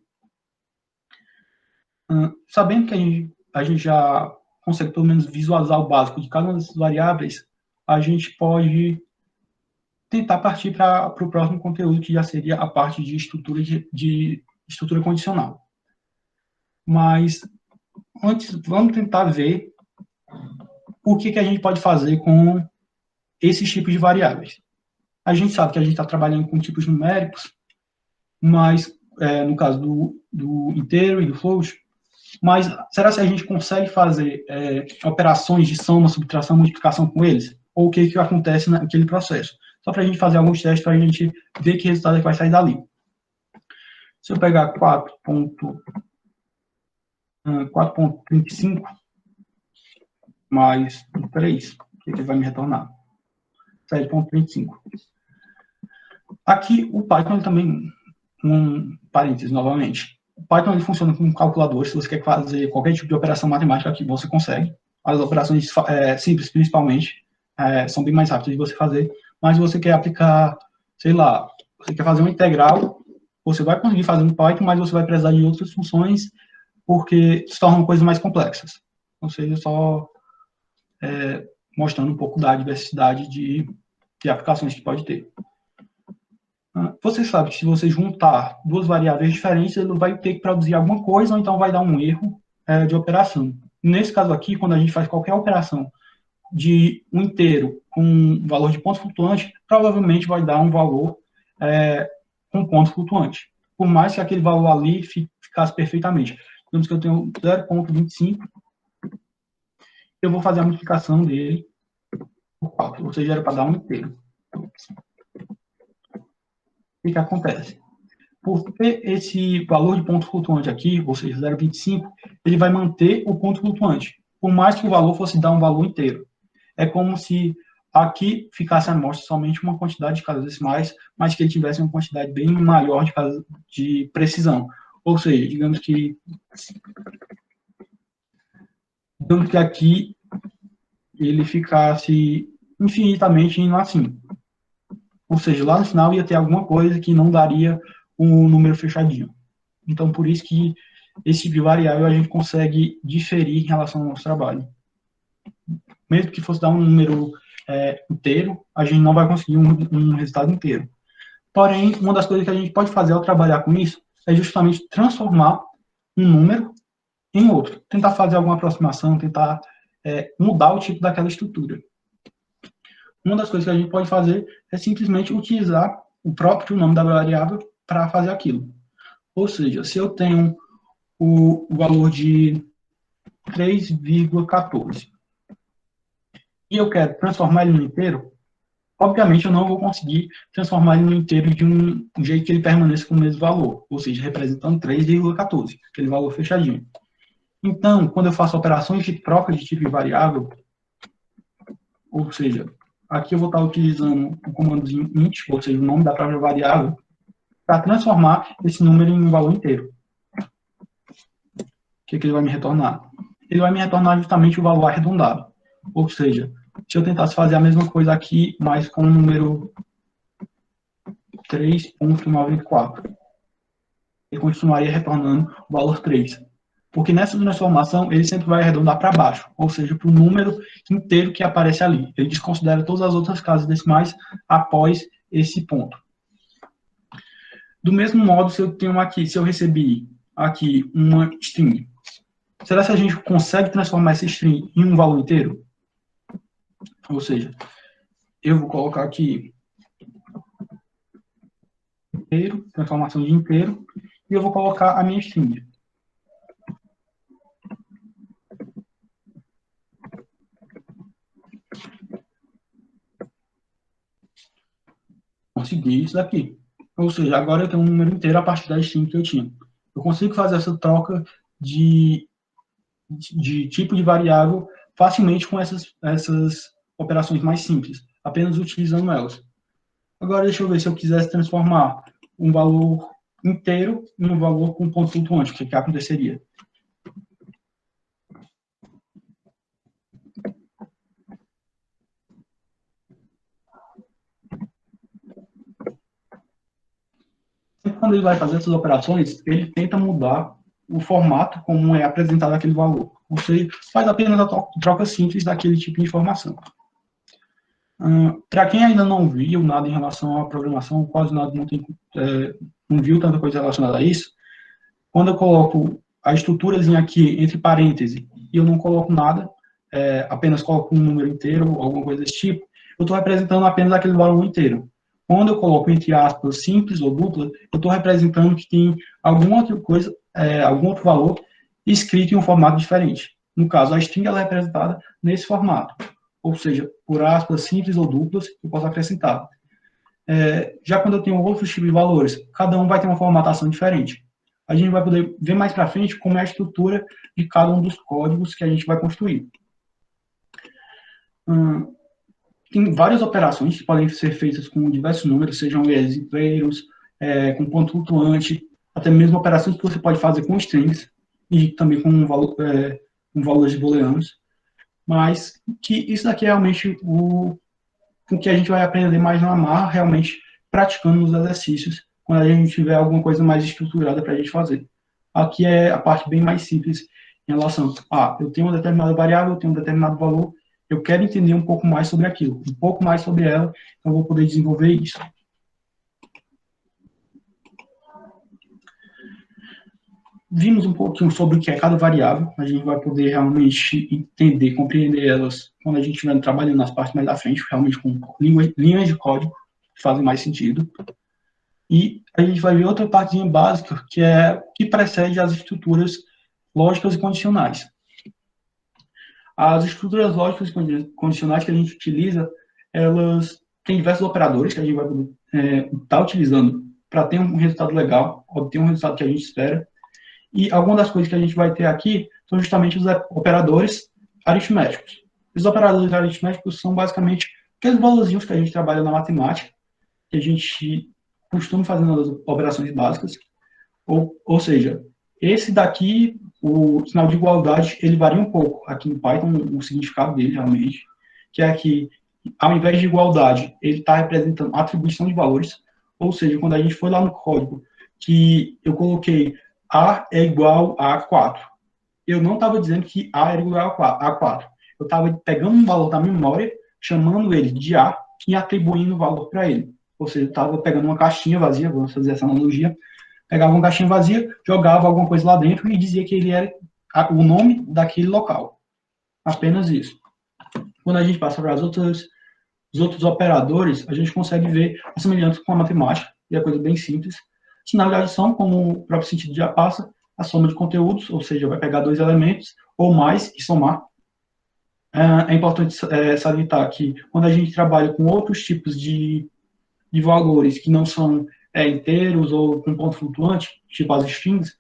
S1: Sabendo que a gente já consegue pelo menos visualizar o básico de cada uma dessas variáveis, a gente pode tentar partir para o próximo conteúdo, que já seria a parte de estrutura condicional. Mas, antes, vamos tentar ver o que a gente pode fazer com esses tipos de variáveis. A gente sabe que a gente está trabalhando com tipos numéricos, mas, no caso do inteiro e do float, mas será que a gente consegue fazer operações de soma, subtração, multiplicação com eles? Ou o que acontece naquele processo? Só para a gente fazer alguns testes para a gente ver que resultado é que vai sair dali. Se eu pegar 4.35 mais 3, o que ele vai me retornar? 7.35. Aqui, o Python ele também, um parênteses novamente, o Python ele funciona como um calculador. Se você quer fazer qualquer tipo de operação matemática aqui, você consegue. As operações simples, principalmente, são bem mais rápidas de você fazer, mas você quer aplicar, sei lá, você quer fazer uma integral, você vai conseguir fazer no Python, mas você vai precisar de outras funções, porque se tornam coisas mais complexas. Ou seja, só mostrando um pouco da diversidade de aplicações que pode ter. Você sabe que se você juntar duas variáveis diferentes, ele vai ter que produzir alguma coisa, ou então vai dar um erro de operação. Nesse caso aqui, quando a gente faz qualquer operação de um inteiro com um valor de ponto flutuante, provavelmente vai dar um valor com ponto flutuante. Por mais que aquele valor ali ficasse perfeitamente. Digamos que eu tenho 0,25, eu vou fazer a multiplicação dele por 4, ou seja, era para dar um inteiro. O que acontece? Por ter esse valor de ponto flutuante aqui, ou seja, 0,25, ele vai manter o ponto flutuante, por mais que o valor fosse dar um valor inteiro. É como se aqui ficasse a amostra somente uma quantidade de casas decimais, mas que ele tivesse uma quantidade bem maior de precisão. Ou seja, digamos que aqui ele ficasse infinitamente indo assim. Ou seja, lá no final ia ter alguma coisa que não daria um número fechadinho. Então, por isso que esse tipo de variável a gente consegue diferir em relação ao nosso trabalho. Mesmo que fosse dar um número inteiro, a gente não vai conseguir um resultado inteiro. Porém, uma das coisas que a gente pode fazer ao trabalhar com isso é justamente transformar um número em outro. Tentar fazer alguma aproximação, tentar mudar o tipo daquela estrutura. Uma das coisas que a gente pode fazer é simplesmente utilizar o próprio nome da variável para fazer aquilo. Ou seja, se eu tenho o valor de 3,14 e eu quero transformar ele no inteiro, obviamente eu não vou conseguir transformar ele no inteiro de um jeito que ele permaneça com o mesmo valor, ou seja, representando 3,14, aquele valor fechadinho. Então, quando eu faço operações de troca de tipo de variável, ou seja, aqui eu vou estar utilizando o comandozinho int, ou seja, o nome da própria variável, para transformar esse número em um valor inteiro. O que ele vai me retornar? Ele vai me retornar justamente o valor arredondado. Ou seja, se eu tentasse fazer a mesma coisa aqui, mas com o número 3,94, ele continuaria retornando o valor 3. Porque nessa transformação, ele sempre vai arredondar para baixo, ou seja, para o número inteiro que aparece ali. Ele desconsidera todas as outras casas decimais após esse ponto. Do mesmo modo, se eu tenho aqui, se eu recebi aqui uma string, será que a gente consegue transformar essa string em um valor inteiro? Ou seja, eu vou colocar aqui inteiro, transformação de inteiro, e eu vou colocar a minha string. Consegui isso daqui. Ou seja, agora eu tenho um número inteiro a partir da string que eu tinha. Eu consigo fazer essa troca de tipo de variável facilmente com essas operações mais simples, apenas utilizando elas. Agora, deixa eu ver se eu quisesse transformar um valor inteiro em um valor com ponto flutuante, o que aconteceria? Quando ele vai fazer essas operações, ele tenta mudar o formato como é apresentado aquele valor. Você faz apenas a troca simples daquele tipo de informação. Para quem ainda não viu nada em relação à programação, quase nada, não viu tanta coisa relacionada a isso, quando eu coloco a estruturazinha aqui entre parênteses e eu não coloco nada, apenas coloco um número inteiro, alguma coisa desse tipo, eu estou representando apenas aquele valor inteiro. Quando eu coloco entre aspas simples ou dupla, eu estou representando que tem alguma outra coisa, algum outro valor escrito em um formato diferente. No caso, a string ela é representada nesse formato. Ou seja, por aspas simples ou duplas, eu posso acrescentar. Já quando eu tenho outros tipos de valores, cada um vai ter uma formatação diferente. A gente vai poder ver mais para frente como é a estrutura de cada um dos códigos que a gente vai construir. Tem várias operações que podem ser feitas com diversos números, sejam eles inteiros, com ponto flutuante, até mesmo operações que você pode fazer com strings e também com valores booleanos. mas que isso daqui é realmente o que a gente vai aprender mais na marra, realmente praticando nos exercícios, quando a gente tiver alguma coisa mais estruturada para a gente fazer. Aqui é a parte bem mais simples em relação a, eu tenho uma determinada variável, eu tenho um determinado valor, eu quero entender um pouco mais sobre aquilo, um pouco mais sobre ela, então eu vou poder desenvolver isso. Vimos um pouquinho sobre o que é cada variável, a gente vai poder realmente entender, compreender elas quando a gente estiver trabalhando nas partes mais da frente, realmente com linhas de código que fazem mais sentido. E a gente vai ver outra partezinha básica, que é o que precede as estruturas lógicas e condicionais. As estruturas lógicas e condicionais que a gente utiliza, elas têm diversos operadores que a gente vai estar utilizando para ter um resultado legal, obter um resultado que a gente espera. E algumas das coisas que a gente vai ter aqui são justamente os operadores aritméticos. Os operadores aritméticos são basicamente aqueles valorzinhos que a gente trabalha na matemática, que a gente costuma fazer nas operações básicas. Ou seja, esse daqui, o sinal de igualdade, ele varia um pouco. Aqui no Python, o significado dele, realmente, que é que, ao invés de igualdade, ele está representando atribuição de valores. Ou seja, quando a gente foi lá no código, que eu coloquei A é igual a 4. Eu não estava dizendo que A era igual a 4. Eu estava pegando um valor da memória, chamando ele de A e atribuindo o valor para ele. Ou seja, eu estava pegando uma caixinha vazia, vamos fazer essa analogia, pegava uma caixinha vazia, jogava alguma coisa lá dentro e dizia que ele era o nome daquele local. Apenas isso. Quando a gente passa para os outros operadores, a gente consegue ver a semelhança com a matemática, e é coisa bem simples. Sinal de adição, como o próprio sentido já passa, a soma de conteúdos, ou seja, vai pegar dois elementos ou mais e somar. É importante salientar que quando a gente trabalha com outros tipos de valores que não são inteiros ou com ponto flutuante, tipo as strings,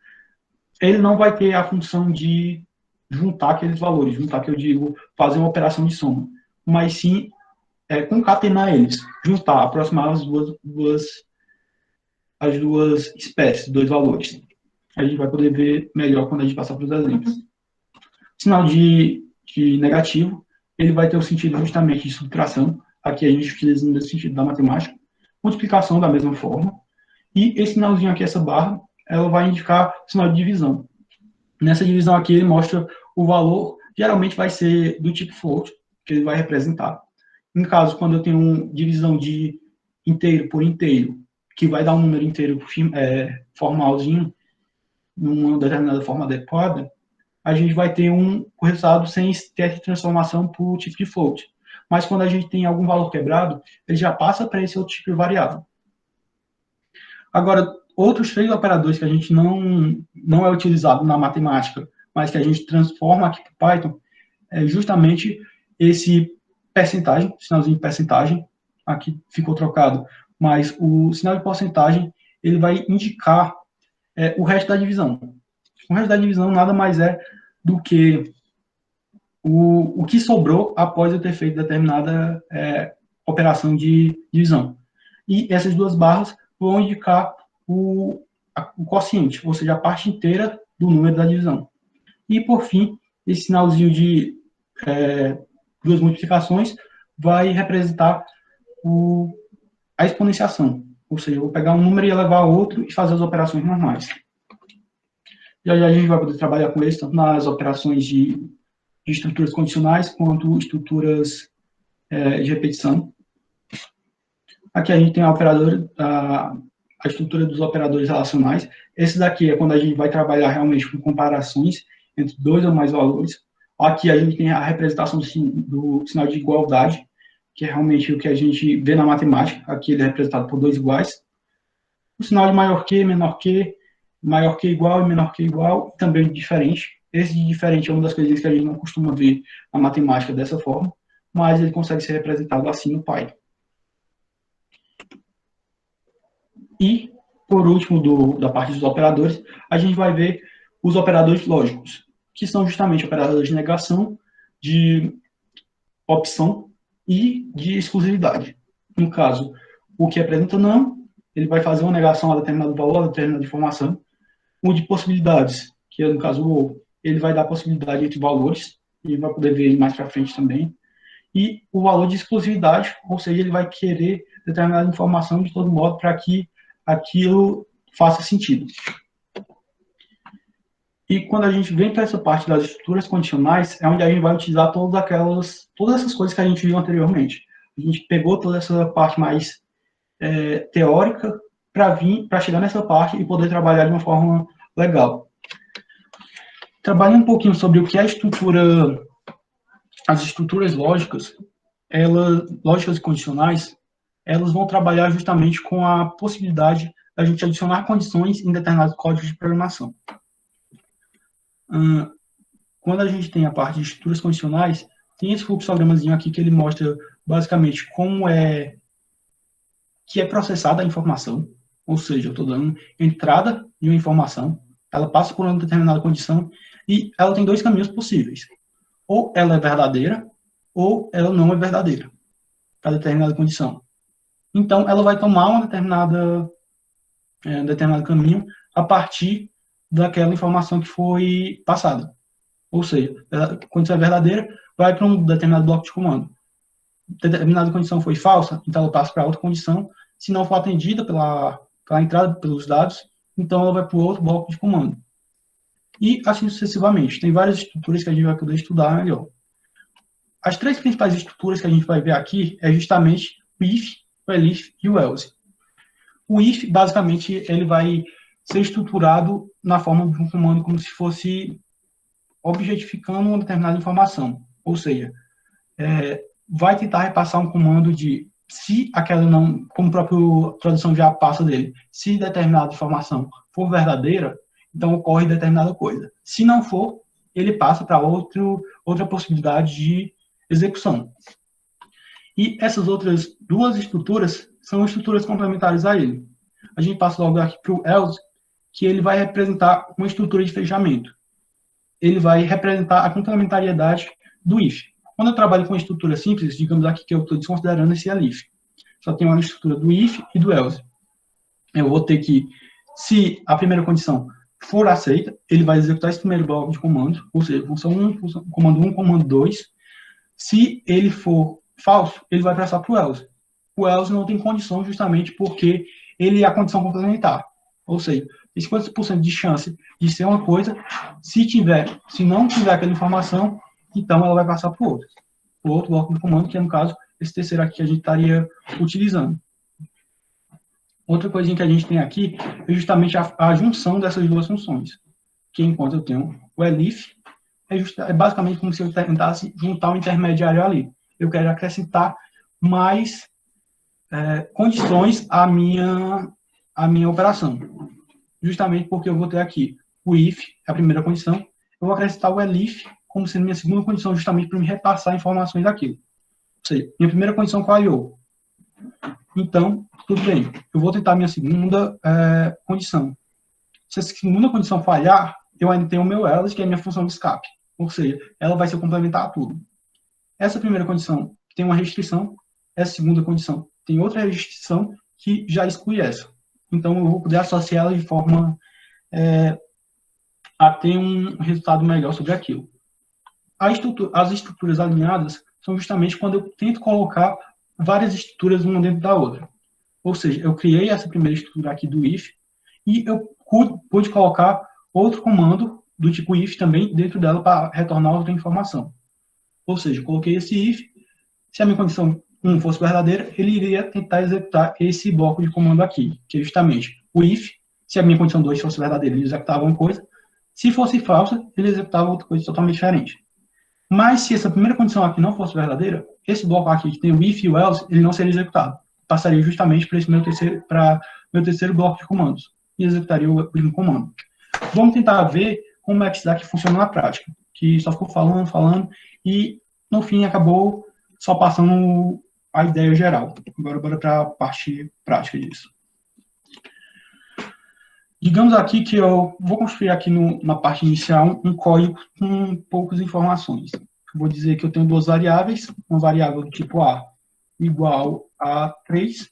S1: ele não vai ter a função de juntar aqueles valores, juntar, que eu digo, fazer uma operação de soma, mas sim concatenar eles, juntar, aproximar as duas espécies, dois valores. A gente vai poder ver melhor quando a gente passar para os exemplos. Sinal de negativo, ele vai ter o sentido justamente de subtração, aqui a gente utiliza no mesmo sentido da matemática, multiplicação da mesma forma, e esse sinalzinho aqui, essa barra, ela vai indicar o sinal de divisão. Nessa divisão aqui, ele mostra o valor, geralmente vai ser do tipo float, que ele vai representar. Em caso, quando eu tenho uma divisão de inteiro por inteiro, que vai dar um número inteiro formalzinho, numa determinada forma adequada, a gente vai ter um resultado sem ter transformação por tipo de float. Mas quando a gente tem algum valor quebrado, ele já passa para esse outro tipo de variável. Agora, outros três operadores que a gente não é utilizado na matemática, mas que a gente transforma aqui para o Python, é justamente esse percentagem, sinalzinho de percentagem, aqui ficou trocado, mas o sinal de porcentagem, ele vai indicar o resto da divisão. O resto da divisão nada mais é do que o que sobrou após eu ter feito determinada operação de divisão. E essas duas barras vão indicar o quociente, ou seja, a parte inteira do número da divisão. E, por fim, esse sinalzinho de duas multiplicações vai representar a exponenciação. Ou seja, eu vou pegar um número e elevar a outro e fazer as operações normais. Já a gente vai poder trabalhar com isso, tanto nas operações de estruturas condicionais, quanto estruturas de repetição. Aqui a gente tem a estrutura dos operadores relacionais. Esse daqui é quando a gente vai trabalhar realmente com comparações entre dois ou mais valores. Aqui a gente tem a representação do sinal de igualdade, que é realmente o que a gente vê na matemática. Aqui ele é representado por dois iguais. O sinal de maior que igual e menor que igual, também diferente. Esse de diferente é uma das coisas que a gente não costuma ver na matemática dessa forma, mas ele consegue ser representado assim no Python. E, por último, da parte dos operadores, a gente vai ver os operadores lógicos, que são justamente operadores de negação, de opção e de exclusividade. No caso, o que apresenta não, ele vai fazer uma negação a determinado valor, a determinada informação. O de possibilidades, que é no caso o ou, ele vai dar possibilidade entre valores, e vai poder ver mais para frente também. E o valor de exclusividade, ou seja, ele vai querer determinada informação de todo modo para que aquilo faça sentido. E quando a gente vem para essa parte das estruturas condicionais, é onde a gente vai utilizar todas essas coisas que a gente viu anteriormente. A gente pegou toda essa parte mais teórica para chegar nessa parte e poder trabalhar de uma forma legal. Trabalhando um pouquinho sobre o que é as estruturas lógicas, lógicas e condicionais, elas vão trabalhar justamente com a possibilidade da gente adicionar condições em determinados códigos de programação. Quando a gente tem a parte de estruturas condicionais, tem esse fluxogramazinho aqui que ele mostra basicamente como que é processada a informação, ou seja, eu estou dando entrada de uma informação, ela passa por uma determinada condição e ela tem dois caminhos possíveis. Ou ela é verdadeira, ou ela não é verdadeira, para determinada condição. Então, ela vai tomar um determinado caminho a partir daquela informação que foi passada. Ou seja, quando isso é verdadeira, vai para um determinado bloco de comando. Determinada condição foi falsa, então ela passa para outra condição. Se não for atendida pela entrada, pelos dados, então ela vai para o outro bloco de comando. E assim sucessivamente. Tem várias estruturas que a gente vai poder estudar melhor. As três principais estruturas que a gente vai ver aqui é justamente o if, o elif e o else. O if, basicamente, ele vai ser estruturado na forma de um comando como se fosse objetificando uma determinada informação. Ou seja, vai tentar repassar um comando de se aquela não, como a própria tradução já passa dele, se determinada informação for verdadeira, então ocorre determinada coisa. Se não for, ele passa para outra possibilidade de execução. E essas outras duas estruturas são estruturas complementares a ele. A gente passa logo aqui para o else, que ele vai representar uma estrutura de fechamento. Ele vai representar a complementariedade do if. Quando eu trabalho com estrutura simples, digamos aqui que eu estou desconsiderando esse elif. Só tem uma estrutura do if e do else. Eu vou ter que, se a primeira condição for aceita, ele vai executar esse primeiro bloco de comando, ou seja, função 1, comando 1, comando 2. Se ele for falso, ele vai passar para o else. O else não tem condição justamente porque ele é a condição complementar. Ou seja, tem 50% de chance de ser uma coisa, se não tiver aquela informação, então ela vai passar para o outro bloco de comando, que é, no caso, esse terceiro aqui que a gente estaria utilizando. Outra coisinha que a gente tem aqui é justamente a junção dessas duas funções, que enquanto eu tenho o elif, é basicamente como se eu tentasse juntar um intermediário ali. Eu quero acrescentar mais condições à minha operação. Justamente porque eu vou ter aqui o if, a primeira condição, eu vou acrescentar o elif como sendo minha segunda condição, justamente para me repassar informações daquilo. Ou seja, minha primeira condição falhou. Então, tudo bem, eu vou tentar a minha segunda condição. Se a segunda condição falhar, eu ainda tenho o meu else, que é a minha função de escape. Ou seja, ela vai se complementar a tudo. Essa primeira condição tem uma restrição, essa segunda condição tem outra restrição que já exclui essa. Então, eu vou poder associar ela de forma a ter um resultado melhor sobre aquilo. As estruturas alinhadas são justamente quando eu tento colocar várias estruturas uma dentro da outra. Ou seja, eu criei essa primeira estrutura aqui do if e eu pude colocar outro comando do tipo if também dentro dela para retornar outra informação. Ou seja, eu coloquei esse if, se a minha condição 1 fosse verdadeira, ele iria tentar executar esse bloco de comando aqui, que é justamente o if, se a minha condição 2 fosse verdadeira, ele executava uma coisa, se fosse falsa, ele executava outra coisa totalmente diferente. Mas se essa primeira condição aqui não fosse verdadeira, esse bloco aqui que tem o if e o else, ele não seria executado. Passaria justamente para meu terceiro bloco de comandos e executaria o último comando. Vamos tentar ver como é que isso daqui funciona na prática, que só ficou falando e no fim acabou só passando a ideia geral. Agora bora para a parte prática disso. Digamos aqui que eu vou construir aqui na parte inicial um código com poucas informações. Eu vou dizer que eu tenho duas variáveis, uma variável do tipo A igual a 3,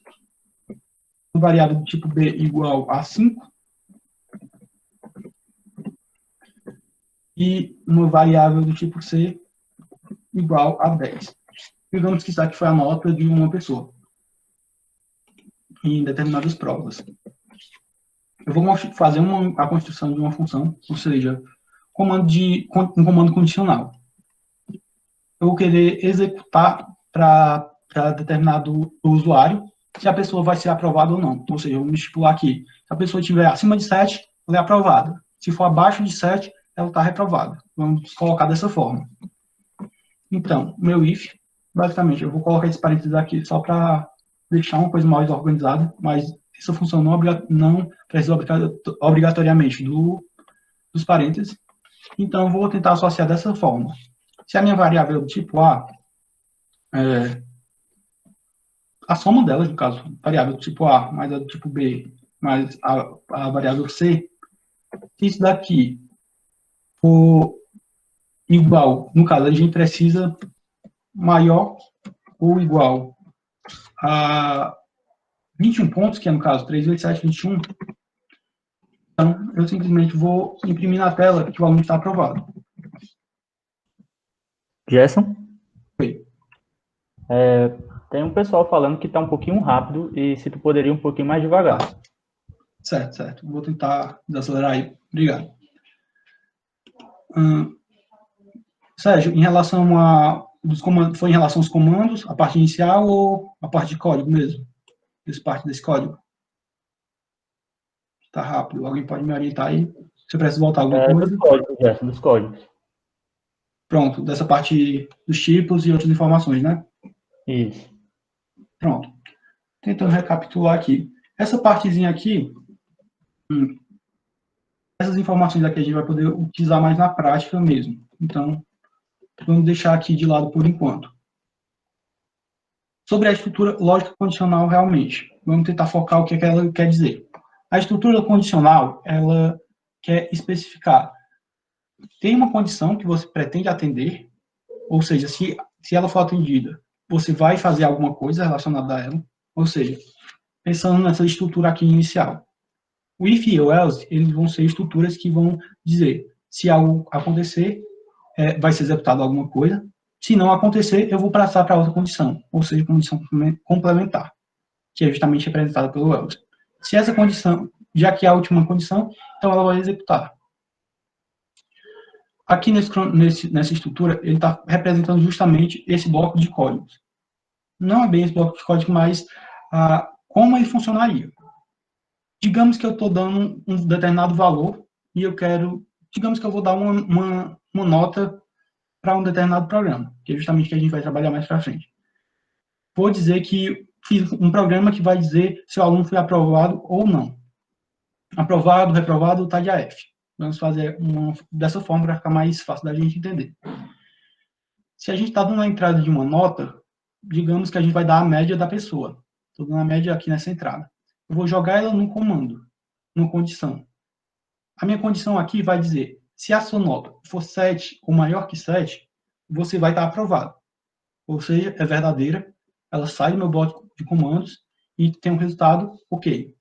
S1: uma variável do tipo B igual a 5, e uma variável do tipo C igual a 10. Digamos que isso aqui foi a nota de uma pessoa em determinadas provas. Eu vou fazer a construção de uma função, ou seja, um comando condicional. Eu vou querer executar para determinado usuário se a pessoa vai ser aprovada ou não. Ou seja, eu vou me estipular aqui. Se a pessoa estiver acima de 7, ela é aprovada. Se for abaixo de 7, ela está reprovada. Vamos colocar dessa forma. Então, meu if, basicamente, eu vou colocar esse parênteses aqui só para deixar uma coisa mais organizada, mas essa função não precisa obrigatoriamente dos parênteses. Então, eu vou tentar associar dessa forma. Se a minha variável é do tipo A, a soma delas, no caso, variável do tipo A mais a do tipo B, mais a variável C, se isso daqui for igual, no caso, a gente precisa maior ou igual a 21 pontos, que é, no caso, 3, 8, 7, 21. Então, eu simplesmente vou imprimir na tela que o aluno está aprovado.
S2: Gerson?
S1: Oi.
S2: Tem um pessoal falando que está um pouquinho rápido e se tu poderia um pouquinho mais devagar.
S1: Certo. Vou tentar desacelerar aí. Obrigado. Sérgio, em relação dos comandos, foi em relação aos comandos, a parte inicial ou a parte de código mesmo? Essa parte desse código? Está rápido. Alguém pode me orientar aí? Se eu preciso voltar alguma coisa?
S2: Dos códigos, Gerson, dos códigos.
S1: Pronto, dessa parte dos tipos e outras informações, né?
S2: Isso.
S1: Pronto. Tentando recapitular aqui. Essa partezinha aqui, essas informações aqui a gente vai poder utilizar mais na prática mesmo. Então, vamos deixar aqui de lado por enquanto. Sobre a estrutura lógica condicional, realmente, vamos tentar focar o que ela quer dizer. A estrutura condicional, ela quer especificar. Tem uma condição que você pretende atender, ou seja, se ela for atendida, você vai fazer alguma coisa relacionada a ela, ou seja, pensando nessa estrutura aqui inicial. O if e o else, eles vão ser estruturas que vão dizer, se algo acontecer, vai ser executado alguma coisa, se não acontecer, eu vou passar para outra condição, ou seja, condição complementar, que é justamente representada pelo else. Se essa condição, já que é a última condição, então ela vai executar. Aqui nessa estrutura, ele está representando justamente esse bloco de códigos. Não é bem esse bloco de código, mas como ele funcionaria. Digamos que eu estou dando um determinado valor e eu quero, digamos que eu vou dar uma nota para um determinado programa, que é justamente o que a gente vai trabalhar mais para frente. Vou dizer que fiz um programa que vai dizer se o aluno foi aprovado ou não. Aprovado, reprovado, está de AF. Vamos fazer dessa forma para ficar mais fácil da gente entender. Se a gente está dando a entrada de uma nota, digamos que a gente vai dar a média da pessoa. Estou dando a média aqui nessa entrada. Eu vou jogar ela no comando, numa condição. A minha condição aqui vai dizer, se a sua nota for 7 ou maior que 7, você vai estar aprovado. Ou seja, é verdadeira, ela sai do meu bloco de comandos e tem um resultado ok.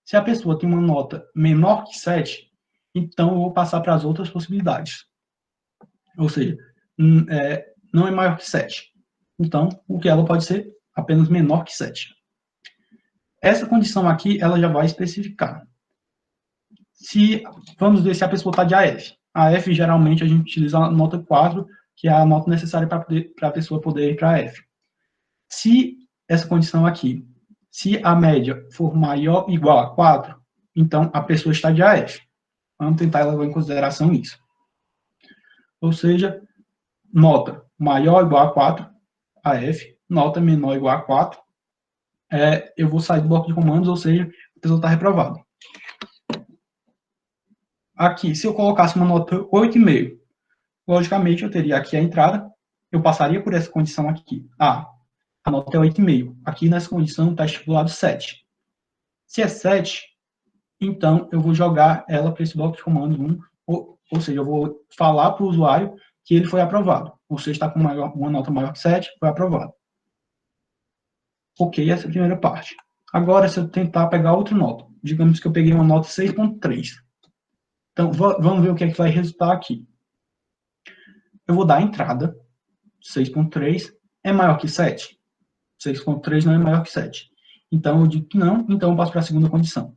S1: Se a pessoa tem uma nota menor que 7, então eu vou passar para as outras possibilidades. Ou seja, não é maior que 7. Então, o que ela pode ser? Apenas menor que 7. Essa condição aqui, ela já vai especificar. Vamos ver se a pessoa está de AF. AF, geralmente, a gente utiliza a nota 4, que é a nota necessária para a pessoa poder ir para AF. Se essa condição aqui, se a média for maior ou igual a 4, então a pessoa está de AF. Vamos tentar levar em consideração isso. Ou seja, nota maior ou igual a 4, AF, nota menor ou igual a 4, eu vou sair do bloco de comandos, ou seja, a pessoa está reprovada. Aqui, se eu colocasse uma nota 8,5, logicamente eu teria aqui a entrada, eu passaria por essa condição aqui. A nota é 8,5. Aqui nessa condição está estipulado 7. Se é 7, então eu vou jogar ela para esse bloco de comandos 1, ou seja, eu vou falar para o usuário que ele foi aprovado. Ou seja, está com uma nota maior que 7, foi aprovado. Ok, essa é a primeira parte. Agora, se eu tentar pegar outra nota, digamos que eu peguei uma nota 6,3. Então, vamos ver o que é que vai resultar aqui. Eu vou dar a entrada, 6,3 é maior que 7? 6,3 não é maior que 7. Então, eu digo que não, então eu passo para a segunda condição.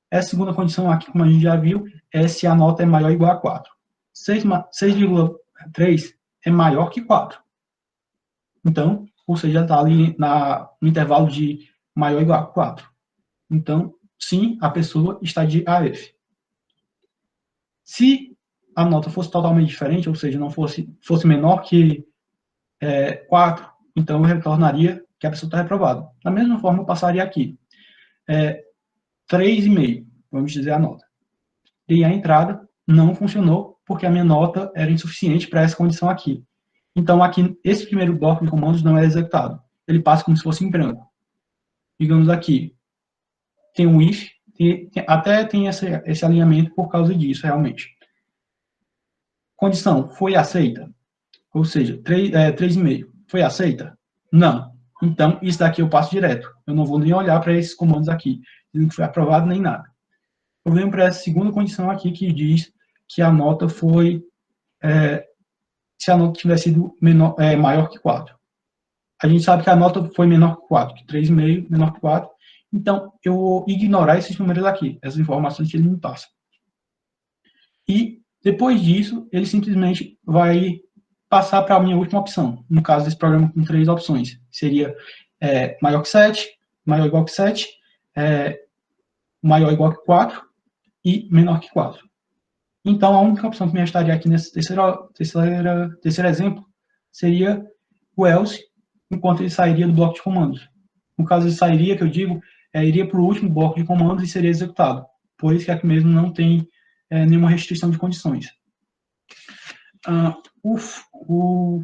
S1: Essa segunda condição aqui, como a gente já viu, é se a nota é maior ou igual a 4. 6,3 é maior que 4. Então, ou seja, está ali no intervalo de maior ou igual a 4. Então, sim, a pessoa está de AF. Se a nota fosse totalmente diferente, ou seja, não fosse menor que 4, então eu retornaria que a pessoa está reprovada. Da mesma forma, eu passaria aqui. 3,5, vamos dizer a nota. Dei a entrada, não funcionou, porque a minha nota era insuficiente para essa condição aqui. Então, aqui, esse primeiro bloco de comandos não é executado. Ele passa como se fosse em branco. Digamos aqui, tem um if, até tem esse alinhamento por causa disso, realmente. Condição, foi aceita? Ou seja, 3,5. Foi aceita? Não. Então, isso daqui eu passo direto. Eu não vou nem olhar para esses comandos aqui, dizendo que foi aprovado nem nada. Eu venho para essa segunda condição aqui, que diz que a nota foi, se a nota tivesse sido maior que 4. A gente sabe que a nota foi menor que 4, que 3,5 menor que 4. Então, eu vou ignorar esses números aqui, essas informações que ele me passa. E, depois disso, ele simplesmente vai passar para a minha última opção. No caso desse programa com 3 opções. Seria maior que 7, maior ou igual que 7, maior ou igual que 4 e menor que 4. Então, a única opção que me restaria aqui nesse terceiro exemplo seria o else, enquanto ele sairia do bloco de comandos. No caso, ele sairia, que eu digo, iria para o último bloco de comandos e seria executado. Por isso que aqui mesmo não tem nenhuma restrição de condições. O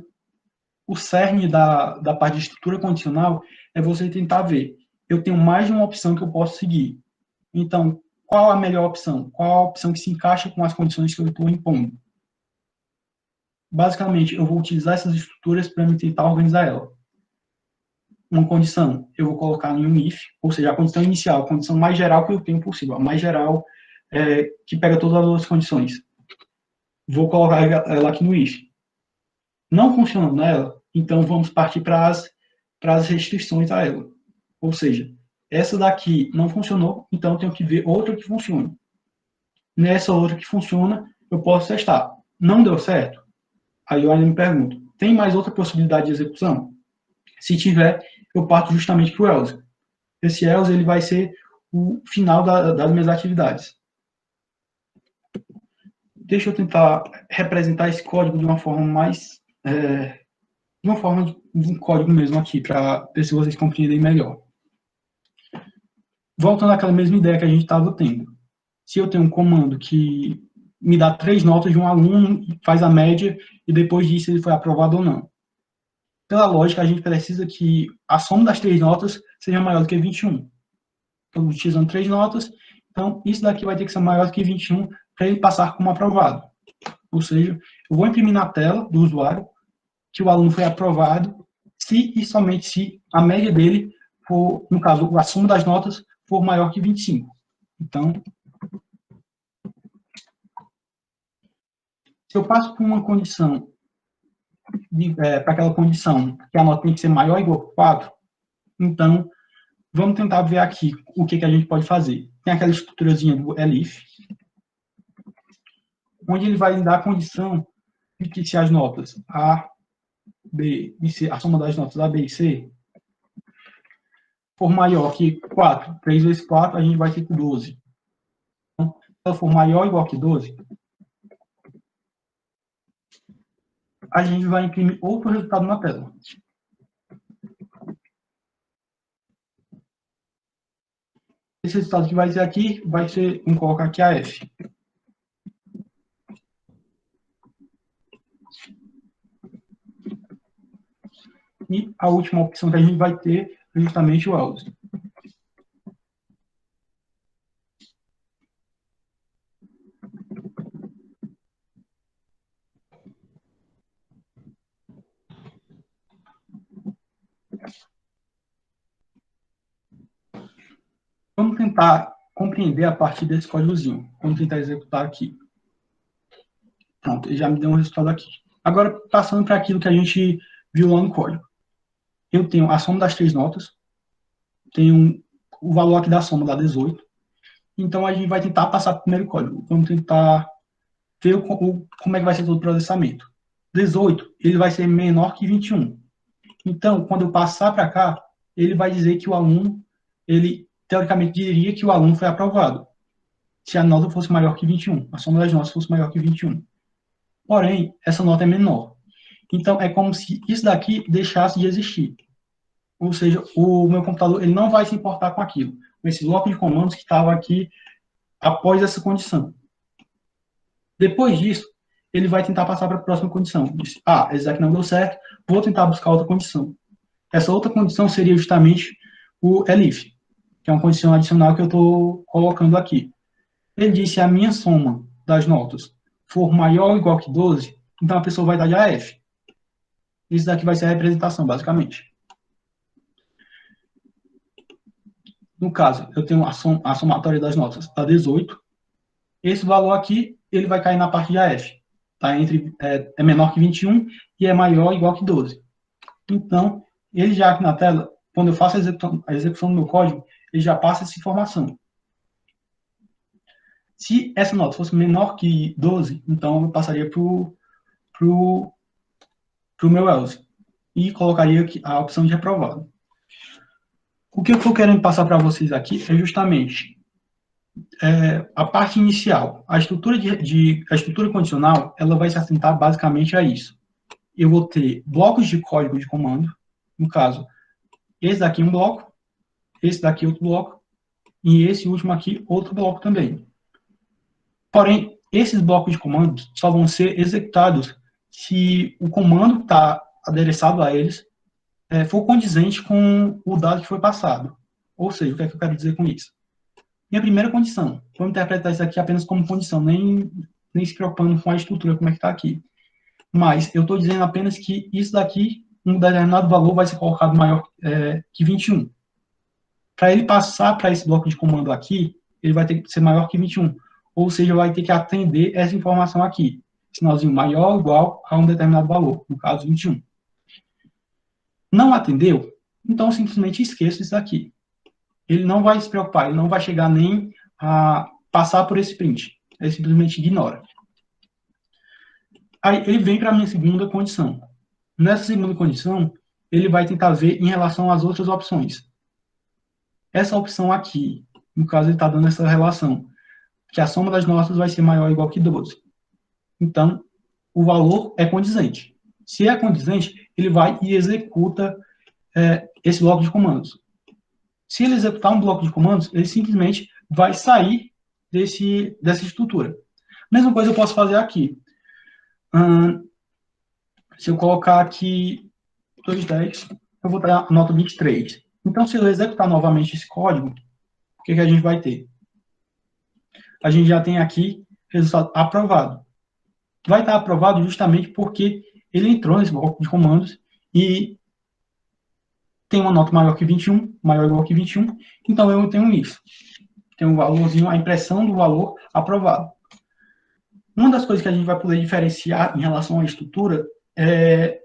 S1: cerne da parte de estrutura condicional é você tentar ver, eu tenho mais de uma opção que eu posso seguir. Então, qual a melhor opção? Qual a opção que se encaixa com as condições que eu estou impondo? Basicamente, eu vou utilizar essas estruturas para me tentar organizar ela. Uma condição, eu vou colocar em um if, ou seja, a condição inicial, a condição mais geral que eu tenho possível, a mais geral que pega todas as outras condições. Vou colocar ela aqui no if. Não funcionando nela, então vamos partir para as restrições a ela. Ou seja, essa daqui não funcionou, então eu tenho que ver outra que funcione. Nessa outra que funciona, eu posso testar. Não deu certo? Aí eu ainda me pergunto, tem mais outra possibilidade de execução? Se tiver, eu parto justamente para o else. Esse else ele vai ser o final das minhas atividades. Deixa eu tentar representar esse código de uma forma mais... de uma forma de um código mesmo aqui, para ver se vocês compreendem melhor. Voltando àquela mesma ideia que a gente estava tendo. Se eu tenho um comando que me dá 3 notas de um aluno, faz a média, e depois disso ele foi aprovado ou não. Pela lógica, a gente precisa que a soma das 3 notas seja maior do que 21. Então, utilizando 3 notas, então isso daqui vai ter que ser maior do que 21 para ele passar como aprovado. Ou seja, eu vou imprimir na tela do usuário que o aluno foi aprovado se e somente se a média dele for, no caso, a soma das notas for maior que 25. Então, se eu passo por uma condição, para aquela condição que a nota tem que ser maior ou igual a 4, então, vamos tentar ver aqui o que a gente pode fazer. Tem aquela estruturazinha do elif, onde ele vai dar a condição de que se as notas A, B e C, a soma das notas A, B e C, for maior que 4, 3 vezes 4, a gente vai ter 12. Então, se ela for maior ou igual que 12, a gente vai imprimir outro resultado na tela. Esse resultado que vai ser aqui, vai ser, vamos colocar aqui a F. E a última opção que a gente vai ter é justamente o else. Vamos tentar compreender a partir desse códigozinho. Vamos tentar executar aqui. Pronto, ele já me deu um resultado aqui. Agora, passando para aquilo que a gente viu lá no código. Eu tenho a soma das 3 notas, tenho o valor aqui da soma dá 18. Então, a gente vai tentar passar para o primeiro código. Vamos tentar ver como é que vai ser todo o processamento. 18, ele vai ser menor que 21. Então, quando eu passar para cá, ele vai dizer que o aluno, ele teoricamente diria que o aluno foi aprovado, se a nota fosse maior que 21, a soma das notas fosse maior que 21. Porém, essa nota é menor. Então, é como se isso daqui deixasse de existir. Ou seja, o meu computador ele não vai se importar com aquilo, com esse bloco de comandos que estava aqui após essa condição. Depois disso, ele vai tentar passar para a próxima condição. Diz, esse aqui não deu certo, vou tentar buscar outra condição. Essa outra condição seria justamente o elif, que é uma condição adicional que eu estou colocando aqui. Ele disse se a minha soma das notas for maior ou igual que 12, então a pessoa vai dar de AF. Isso daqui vai ser a representação, basicamente. No caso, eu tenho a somatória das notas a 18. Esse valor aqui, ele vai cair na parte de AF. Tá? É menor que 21 e é maior ou igual que 12. Então, ele já aqui na tela, quando eu faço a execução do meu código, ele já passa essa informação. Se essa nota fosse menor que 12, então eu passaria para o meu else e colocaria a opção de reprovado. O que eu estou querendo passar para vocês aqui é justamente a parte inicial. A estrutura condicional, ela vai se assentar basicamente a isso. Eu vou ter blocos de código de comando, no caso, esse daqui um bloco, esse daqui outro bloco, e esse último aqui outro bloco também. Porém, esses blocos de comando só vão ser executados se o comando está adereçado a eles for condizente com o dado que foi passado. Ou seja, o que é que eu quero dizer com isso? Minha primeira condição, vamos interpretar isso aqui apenas como condição, nem se preocupando com a estrutura, como é que está aqui. Mas eu estou dizendo apenas que isso daqui, um determinado valor vai ser colocado maior que 21. Para ele passar para esse bloco de comando aqui, ele vai ter que ser maior que 21. Ou seja, vai ter que atender essa informação aqui. Sinalzinho maior ou igual a um determinado valor, no caso 21. Não atendeu? Então simplesmente esqueça isso daqui. Ele não vai se preocupar, ele não vai chegar nem a passar por esse print. Ele simplesmente ignora. Aí ele vem para a minha segunda condição. Nessa segunda condição, ele vai tentar ver em relação às outras opções. Essa opção aqui, no caso ele está dando essa relação, que a soma das notas vai ser maior ou igual que 12. Então, o valor é condizente. Se é condizente, ele vai e executa esse bloco de comandos. Se ele executar um bloco de comandos, ele simplesmente vai sair dessa estrutura. Mesma coisa eu posso fazer aqui. Se eu colocar aqui 210, eu vou dar a nota 23. Então, se eu executar novamente esse código, o que a gente vai ter? A gente já tem aqui resultado aprovado. Vai estar aprovado justamente porque ele entrou nesse bloco de comandos e tem uma nota maior que 21, maior ou igual que 21, então eu tenho isso. Tem um valorzinho, a impressão do valor aprovado. Uma das coisas que a gente vai poder diferenciar em relação à estrutura é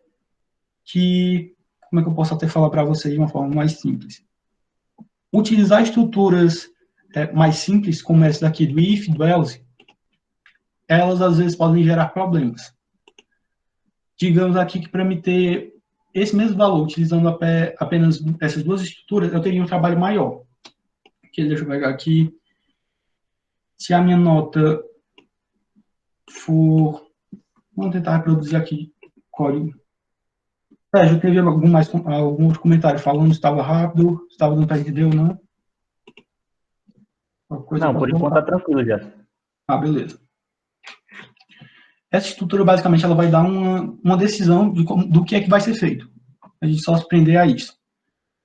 S1: que, como é que eu posso até falar para vocês de uma forma mais simples? Utilizar estruturas mais simples, como essa daqui do if, do else, elas às vezes podem gerar problemas. Digamos aqui que para me ter esse mesmo valor, utilizando apenas essas duas estruturas, eu teria um trabalho maior. Deixa eu pegar aqui. Se a minha nota for... Vamos tentar reproduzir aqui o código. Já teve algum outro comentário falando se estava rápido, se estava dando para entender ou não?
S2: Não, por enquanto está tranquilo já.
S1: Beleza. Essa estrutura, basicamente, ela vai dar uma decisão do que é que vai ser feito. A gente só se prender a isso.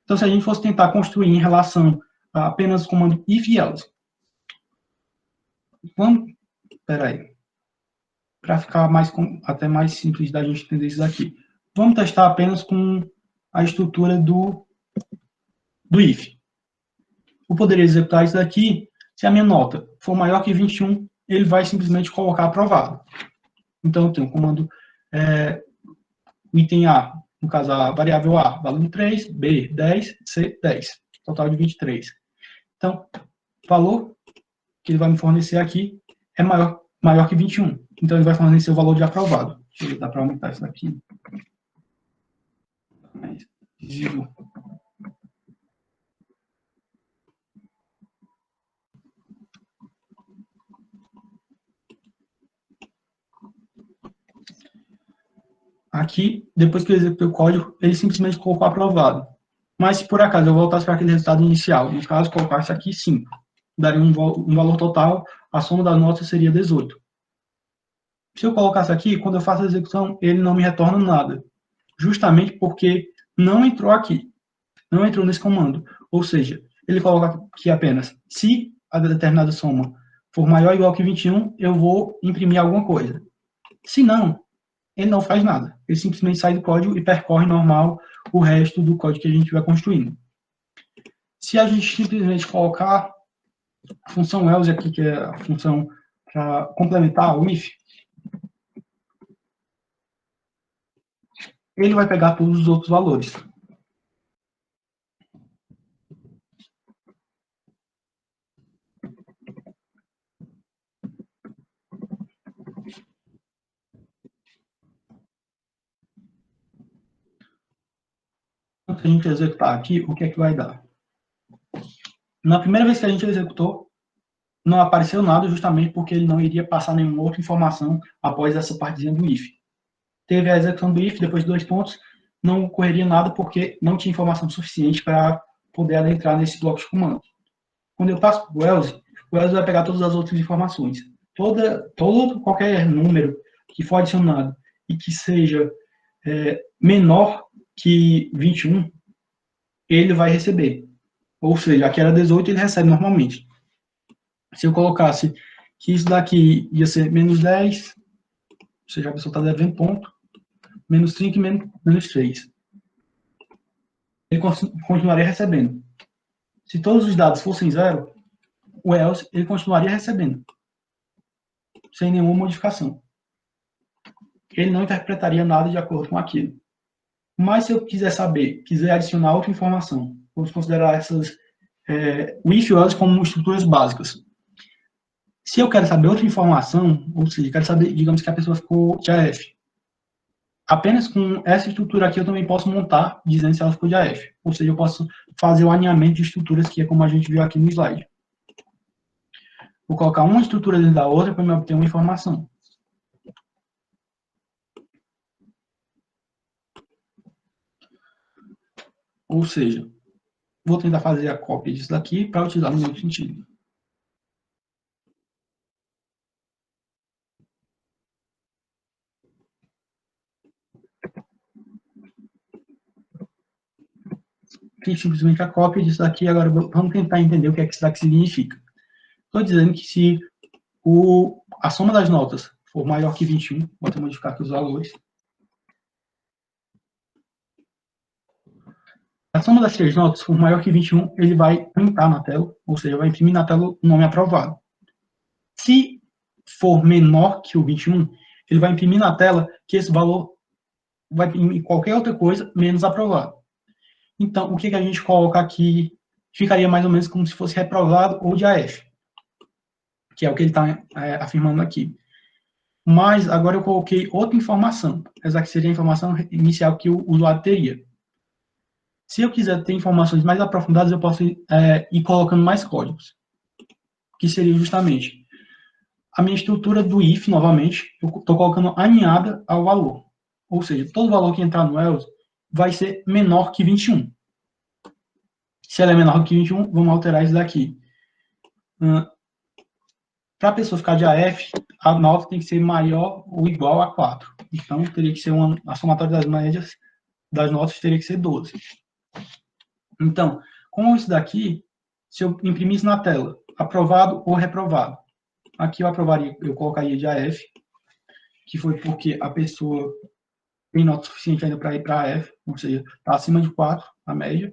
S1: Então, se a gente fosse tentar construir em relação a apenas o comando if e else. Espera aí. Para ficar até mais simples da gente entender isso daqui. Vamos testar apenas com a estrutura do if. Eu poderia executar isso daqui. Se a minha nota for maior que 21, ele vai simplesmente colocar aprovado. Então, eu tenho o comando o item A, no caso, a variável A, valor 3, B, 10, C, 10. Total de 23. Então, o valor que ele vai me fornecer aqui é maior que 21. Então, ele vai fornecer o valor de aprovado. Deixa eu ver, dá para aumentar isso daqui. Aqui, depois que eu executei o código, ele simplesmente colocou aprovado. Mas se por acaso eu voltasse para aquele resultado inicial, no caso, colocasse aqui 5, daria um valor total, a soma das notas seria 18. Se eu colocasse aqui, quando eu faço a execução, ele não me retorna nada, justamente porque não entrou aqui, não entrou nesse comando. Ou seja, ele coloca aqui apenas, se a determinada soma for maior ou igual que 21, eu vou imprimir alguma coisa. Se não, ele não faz nada. Ele simplesmente sai do código e percorre normal o resto do código que a gente vai construindo. Se a gente simplesmente colocar a função else aqui, que é a função para complementar o if, ele vai pegar todos os outros valores. Se a gente executar aqui, o que é que vai dar? Na primeira vez que a gente executou, não apareceu nada, justamente porque ele não iria passar nenhuma outra informação após essa partezinha do if. Teve a execução do if, depois de 2 pontos, não ocorreria nada porque não tinha informação suficiente para poder adentrar nesse bloco de comando. Quando eu passo para o else vai pegar todas as outras informações. Qualquer número que for adicionado e que seja menor que 21, ele vai receber. Ou seja, aqui era 18, ele recebe normalmente. Se eu colocasse que isso daqui ia ser menos 10, ou seja, a pessoa está devendo ponto, menos 5 e menos 3. Ele continuaria recebendo. Se todos os dados fossem 0, o else ele continuaria recebendo, sem nenhuma modificação. Ele não interpretaria nada de acordo com aquilo. Mas se eu quiser saber, quiser adicionar outra informação, vamos considerar essas o if e o else como estruturas básicas. Se eu quero saber outra informação, ou seja, quero saber, digamos que a pessoa ficou de AF, apenas com essa estrutura aqui eu também posso montar, dizendo se ela ficou de AF. Ou seja, eu posso fazer o alinhamento de estruturas, que é como a gente viu aqui no slide. Vou colocar uma estrutura dentro da outra para me obter uma informação. Ou seja, vou tentar fazer a cópia disso daqui para utilizar no meu sentido. Fiz simplesmente a cópia disso daqui, agora vamos tentar entender o que é que isso daqui significa. Estou dizendo que se a soma das notas for maior que 21, vou até modificar aqui os valores. A soma das 3 notas for maior que 21, ele vai printar na tela, ou seja, vai imprimir na tela o nome aprovado. Se for menor que o 21, ele vai imprimir na tela que esse valor vai imprimir qualquer outra coisa menos aprovado. Então, o que a gente coloca aqui ficaria mais ou menos como se fosse reprovado ou de AF, que é o que ele está afirmando aqui. Mas agora eu coloquei outra informação, essa que seria a informação inicial que o usuário teria. Se eu quiser ter informações mais aprofundadas, eu posso ir colocando mais códigos, que seria justamente a minha estrutura do if, novamente, eu estou colocando alinhada ao valor. Ou seja, todo valor que entrar no else vai ser menor que 21. Se ela é menor que 21, vamos alterar isso daqui. Para a pessoa ficar de AF, a nota tem que ser maior ou igual a 4. Então, teria que ser a somatória das médias das notas teria que ser 12. Então, com isso daqui, se eu imprimisse na tela, aprovado ou reprovado, aqui eu colocaria de AF, que foi porque a pessoa tem nota suficiente ainda para ir para AF, ou seja, está acima de 4, a média.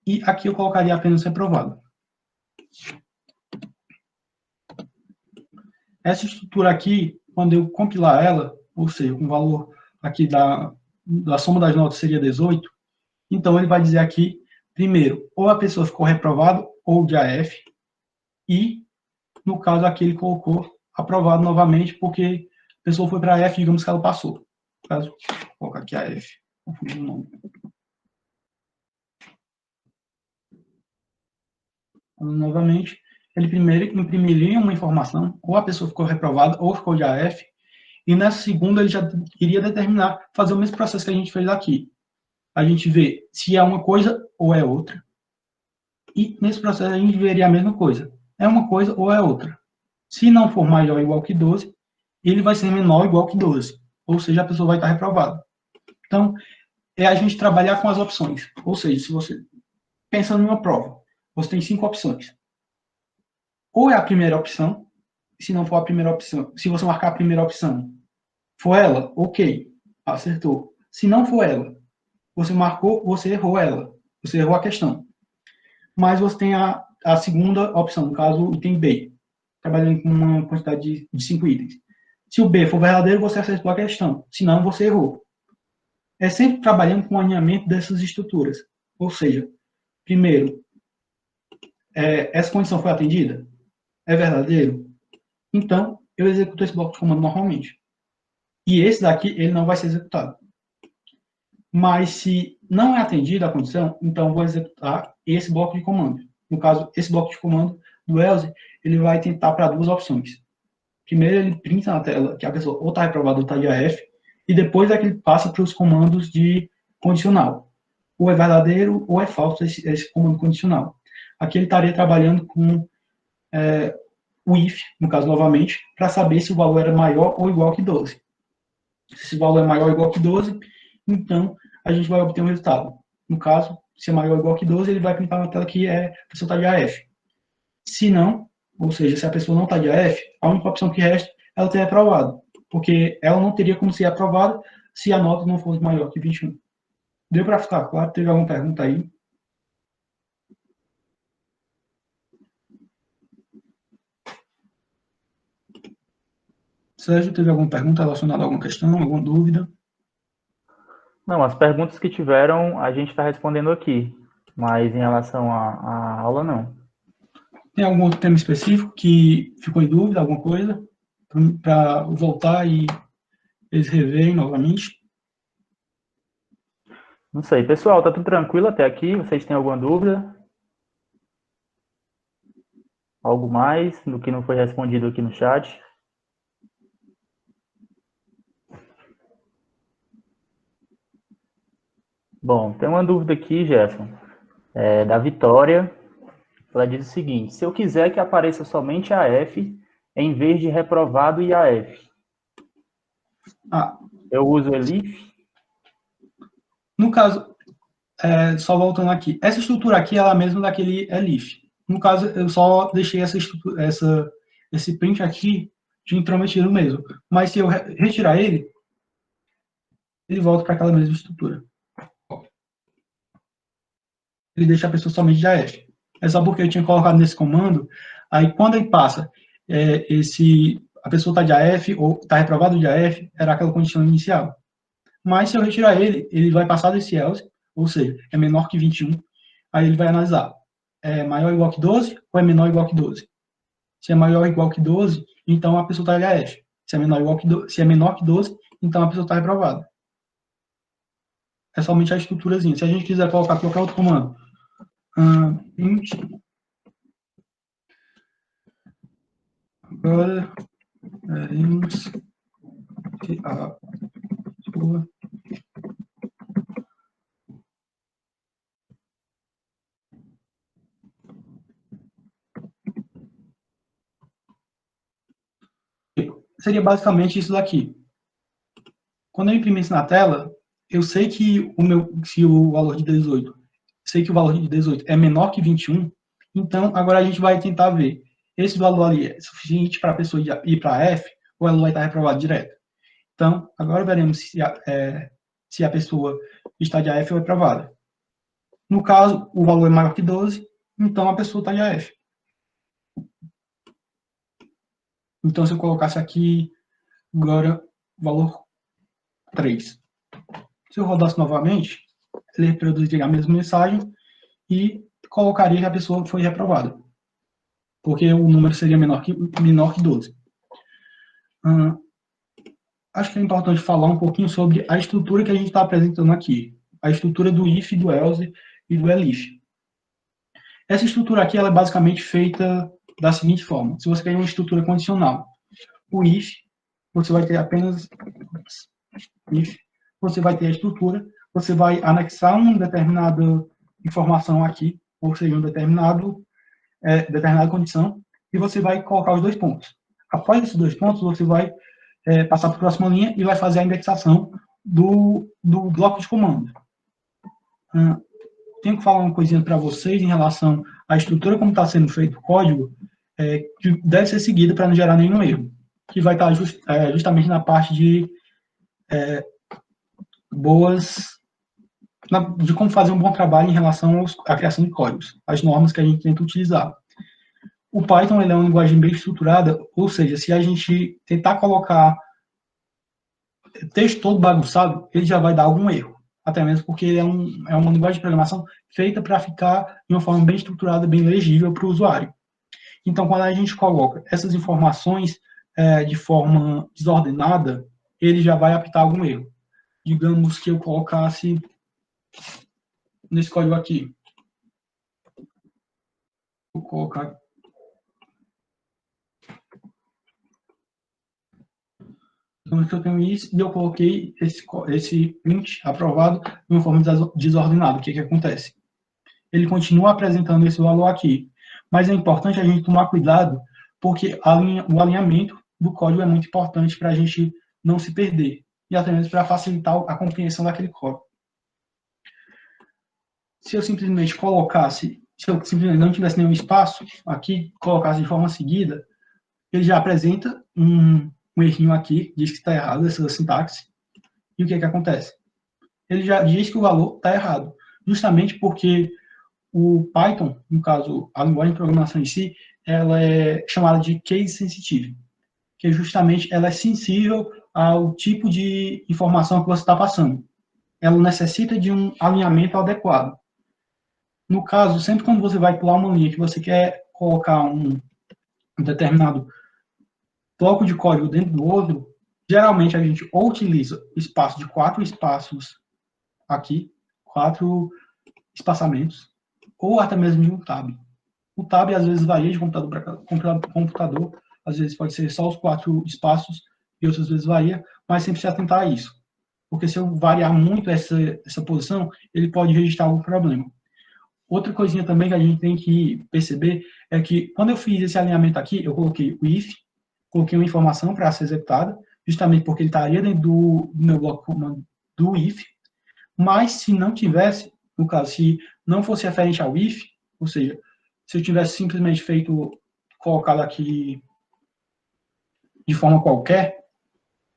S1: E aqui eu colocaria apenas reprovado. Essa estrutura aqui, quando eu compilar ela, ou seja, com o valor aqui da soma das notas seria 18, então ele vai dizer aqui, primeiro, ou a pessoa ficou reprovada ou de AF, e, no caso aqui, ele colocou aprovado novamente, porque a pessoa foi para a F, digamos que ela passou. No caso, vou colocar aqui a F, confundi o nome. Novamente, ele primeiro imprimiria uma informação, ou a pessoa ficou reprovada, ou ficou de AF, e nessa segunda ele já iria determinar, fazer o mesmo processo que a gente fez aqui. A gente vê se é uma coisa ou é outra, e nesse processo a gente veria a mesma coisa. É uma coisa ou é outra. Se não for maior ou igual que 12, ele vai ser menor ou igual que 12, ou seja, a pessoa vai estar reprovada. Então, é a gente trabalhar com as opções, ou seja, se você, pensando em uma prova, você tem 5 opções. Ou é a primeira opção, se não for a primeira opção, se você marcar a primeira opção, for ela, ok, acertou. Se não for ela, você marcou, você errou ela, você errou a questão. Mas você tem a segunda opção, no caso, o item B, trabalhando com uma quantidade de 5 itens. Se o B for verdadeiro, você acertou a questão, se não, você errou. É sempre trabalhando com o alinhamento dessas estruturas. Ou seja, primeiro, essa condição foi atendida? É verdadeiro? Então, eu executo esse bloco de comando normalmente. E esse daqui, ele não vai ser executado. Mas se não é atendida a condição, então eu vou executar esse bloco de comando. No caso, esse bloco de comando do else, ele vai tentar para duas opções. Primeiro, ele printa na tela que a pessoa ou está reprovada ou está de AF, e depois é que ele passa para os comandos de condicional. Ou é verdadeiro ou é falso esse comando condicional. Aqui ele estaria trabalhando com o if, no caso, novamente, para saber se o valor era maior ou igual que 12. Se o valor é maior ou igual que 12, então a gente vai obter um resultado. No caso, se é maior ou igual que 12, ele vai printar na tela que a pessoa está de AF. Se não, ou seja, se a pessoa não está de AF, a única opção que resta é ela ter aprovado, porque ela não teria como ser aprovada se a nota não fosse maior que 21. Deu para ficar claro? Teve alguma pergunta aí? Sérgio, teve alguma pergunta relacionada a alguma questão, alguma dúvida?
S2: Não, as perguntas que tiveram, a gente está respondendo aqui, mas em relação à aula, não.
S1: Tem algum outro tema específico que ficou em dúvida, alguma coisa? Para voltar e eles reverem novamente?
S2: Não sei. Pessoal, tá tudo tranquilo até aqui? Vocês têm alguma dúvida? Algo mais do que não foi respondido aqui no chat? Bom, tem uma dúvida aqui, Gerson, da Vitória. Ela diz o seguinte: se eu quiser que apareça somente AF, em vez de reprovado e AF, eu uso elif?
S1: No caso, só voltando aqui, essa estrutura aqui é a mesma daquele elif. No caso, eu só deixei esse print aqui de intrometido mesmo. Mas se eu retirar ele volta para aquela mesma estrutura. Ele deixa a pessoa somente de AF. É só porque eu tinha colocado nesse comando, aí quando ele passa a pessoa está de AF ou está reprovado de AF, era aquela condição inicial. Mas se eu retirar ele vai passar desse else, ou seja, é menor que 21, aí ele vai analisar, é maior ou igual que 12 ou é menor ou igual que 12? Se é maior ou igual que 12, então a pessoa está de AF. Se é menor que 12, então a pessoa está reprovada. É somente a estruturazinha. Se a gente quiser colocar qualquer outro comando, int, agora veremos se a sua seria basicamente isso daqui. Quando eu imprimir isso na tela, eu sei que se o valor de 18, sei que o valor de 18 é menor que 21, então agora a gente vai tentar ver esse valor ali é suficiente para a pessoa ir para F ou ela vai estar reprovada direto. Então, agora veremos se a pessoa está de AF ou reprovada. No caso, o valor é maior que 12, então a pessoa está de AF. Então, se eu colocasse aqui agora o valor 3. Se eu rodasse novamente, ele reproduziria a mesma mensagem e colocaria que a pessoa foi reprovada, porque o número seria menor que 12. Acho que é importante falar um pouquinho sobre a estrutura que a gente está apresentando aqui, a estrutura do if, do else e do elif. Essa estrutura aqui ela é basicamente feita da seguinte forma: se você quer uma estrutura condicional, o if, você vai ter apenas if, você vai ter a estrutura, você vai anexar uma determinada informação aqui, ou seja, determinada condição, e você vai colocar os 2 pontos. Após esses 2 pontos, você vai passar para a próxima linha e vai fazer a indexação do bloco de comando. Tenho que falar uma coisinha para vocês em relação à estrutura como está sendo feito o código, que deve ser seguida para não gerar nenhum erro, que vai estar justamente na parte de de como fazer um bom trabalho em relação à criação de códigos, as normas que a gente tenta utilizar. O Python ele é uma linguagem bem estruturada, ou seja, se a gente tentar colocar texto todo bagunçado, ele já vai dar algum erro, até mesmo porque ele é uma linguagem de programação feita para ficar de uma forma bem estruturada, bem legível para o usuário. Então, quando a gente coloca essas informações de forma desordenada, ele já vai apitar algum erro. Digamos que eu colocasse nesse código aqui. Vou colocar. Então, eu tenho isso e eu coloquei esse print aprovado de uma forma desordenada. O que acontece? Ele continua apresentando esse valor aqui, mas é importante a gente tomar cuidado, porque o alinhamento do código é muito importante para a gente não se perder, e até mesmo para facilitar a compreensão daquele código. Se eu simplesmente não tivesse nenhum espaço aqui, colocasse de forma seguida, ele já apresenta um errinho aqui, diz que está errado essa sintaxe, e o que acontece? Ele já diz que o valor está errado, justamente porque o Python, no caso, a linguagem de programação em si, ela é chamada de case sensitive, que justamente ela é sensível ao tipo de informação que você está passando. Ela necessita de um alinhamento adequado. No caso, sempre quando você vai pular uma linha que você quer colocar um determinado bloco de código dentro do outro, geralmente a gente ou utiliza espaço de 4 espaços aqui, 4 espaçamentos, ou até mesmo de um tab. O tab às vezes varia de computador para computador, às vezes pode ser só os 4 espaços e outras vezes varia, mas sempre se atentar a isso. Porque se eu variar muito essa posição, ele pode registrar algum problema. Outra coisinha também que a gente tem que perceber é que quando eu fiz esse alinhamento aqui, eu coloquei o if, coloquei uma informação para ser executada, justamente porque ele estaria dentro do meu bloco comando do if, mas se não tivesse, no caso, se não fosse referente ao if, ou seja, se eu tivesse simplesmente colocado aqui de forma qualquer,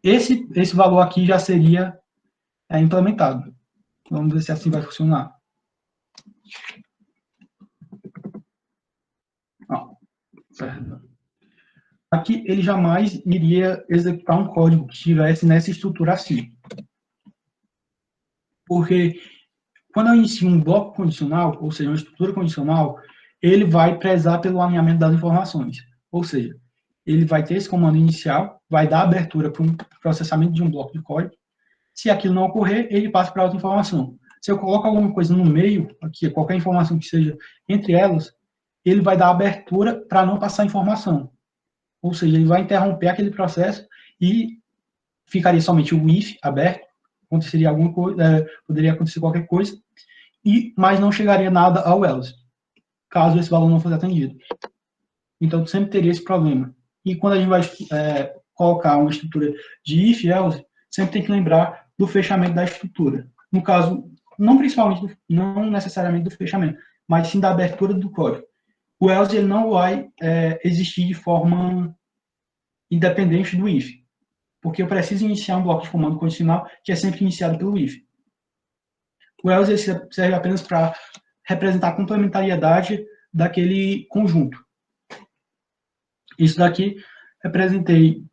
S1: esse valor aqui já seria implementado. Vamos ver se assim vai funcionar. Aqui ele jamais iria executar um código que estivesse nessa estrutura assim. Porque quando eu inicio um bloco condicional, ou seja, uma estrutura condicional, ele vai prezar pelo alinhamento das informações. Ou seja, ele vai ter esse comando inicial, vai dar abertura para um processamento de um bloco de código. Se aquilo não ocorrer, ele passa para outra informação. Se eu coloco alguma coisa no meio, aqui, qualquer informação que seja entre elas, ele vai dar abertura para não passar informação. Ou seja, ele vai interromper aquele processo e ficaria somente o if aberto, aconteceria alguma coisa, poderia acontecer qualquer coisa, mas não chegaria nada ao else, caso esse valor não fosse atendido. Então, sempre teria esse problema. E quando a gente vai colocar uma estrutura de if else, sempre tem que lembrar do fechamento da estrutura. No caso, não necessariamente do fechamento, mas sim da abertura do código. O else ele não vai existir de forma independente do if, porque eu preciso iniciar um bloco de comando condicional que é sempre iniciado pelo if. O else serve apenas para representar a complementariedade daquele conjunto. Isso daqui representei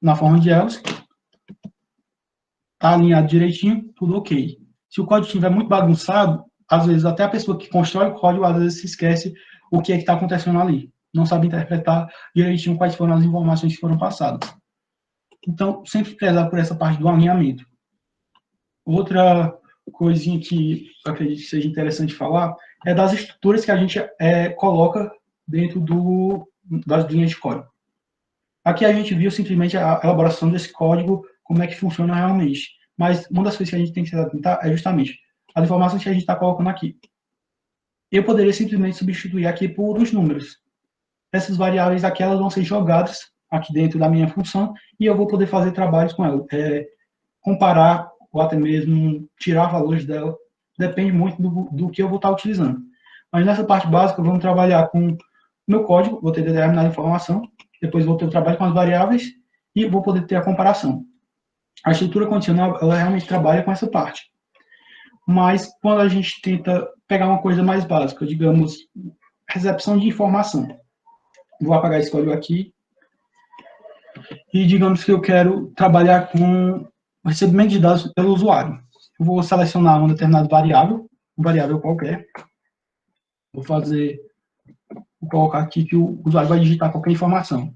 S1: na forma de else. está alinhado direitinho, tudo ok. Se o código estiver muito bagunçado, às vezes até a pessoa que constrói o código, às vezes se esquece o que é que está acontecendo ali. Não sabe interpretar direitinho quais foram as informações que foram passadas. Então, sempre prezar por essa parte do alinhamento. Outra coisinha que eu acredito que seja interessante falar é das estruturas que a gente coloca dentro das linhas de código. Aqui a gente viu simplesmente a elaboração desse código, como é que funciona realmente. Mas uma das coisas que a gente tem que se atentar é justamente as informações que a gente está colocando aqui. Eu poderia simplesmente substituir aqui por os números. Essas variáveis aqui, elas vão ser jogadas aqui dentro da minha função e eu vou poder fazer trabalhos com ela. Comparar ou até mesmo tirar valores dela. Depende muito do que eu vou estar utilizando. Mas nessa parte básica, vamos trabalhar com o meu código, vou ter determinada informação, depois vou ter o trabalho com as variáveis e vou poder ter a comparação. A estrutura condicional, ela realmente trabalha com essa parte. Mas quando a gente tenta pegar uma coisa mais básica, digamos, recepção de informação. Vou apagar esse código aqui. E digamos que eu quero trabalhar com o recebimento de dados pelo usuário. Eu vou selecionar uma determinada variável, uma variável qualquer. Vou colocar aqui que o usuário vai digitar qualquer informação.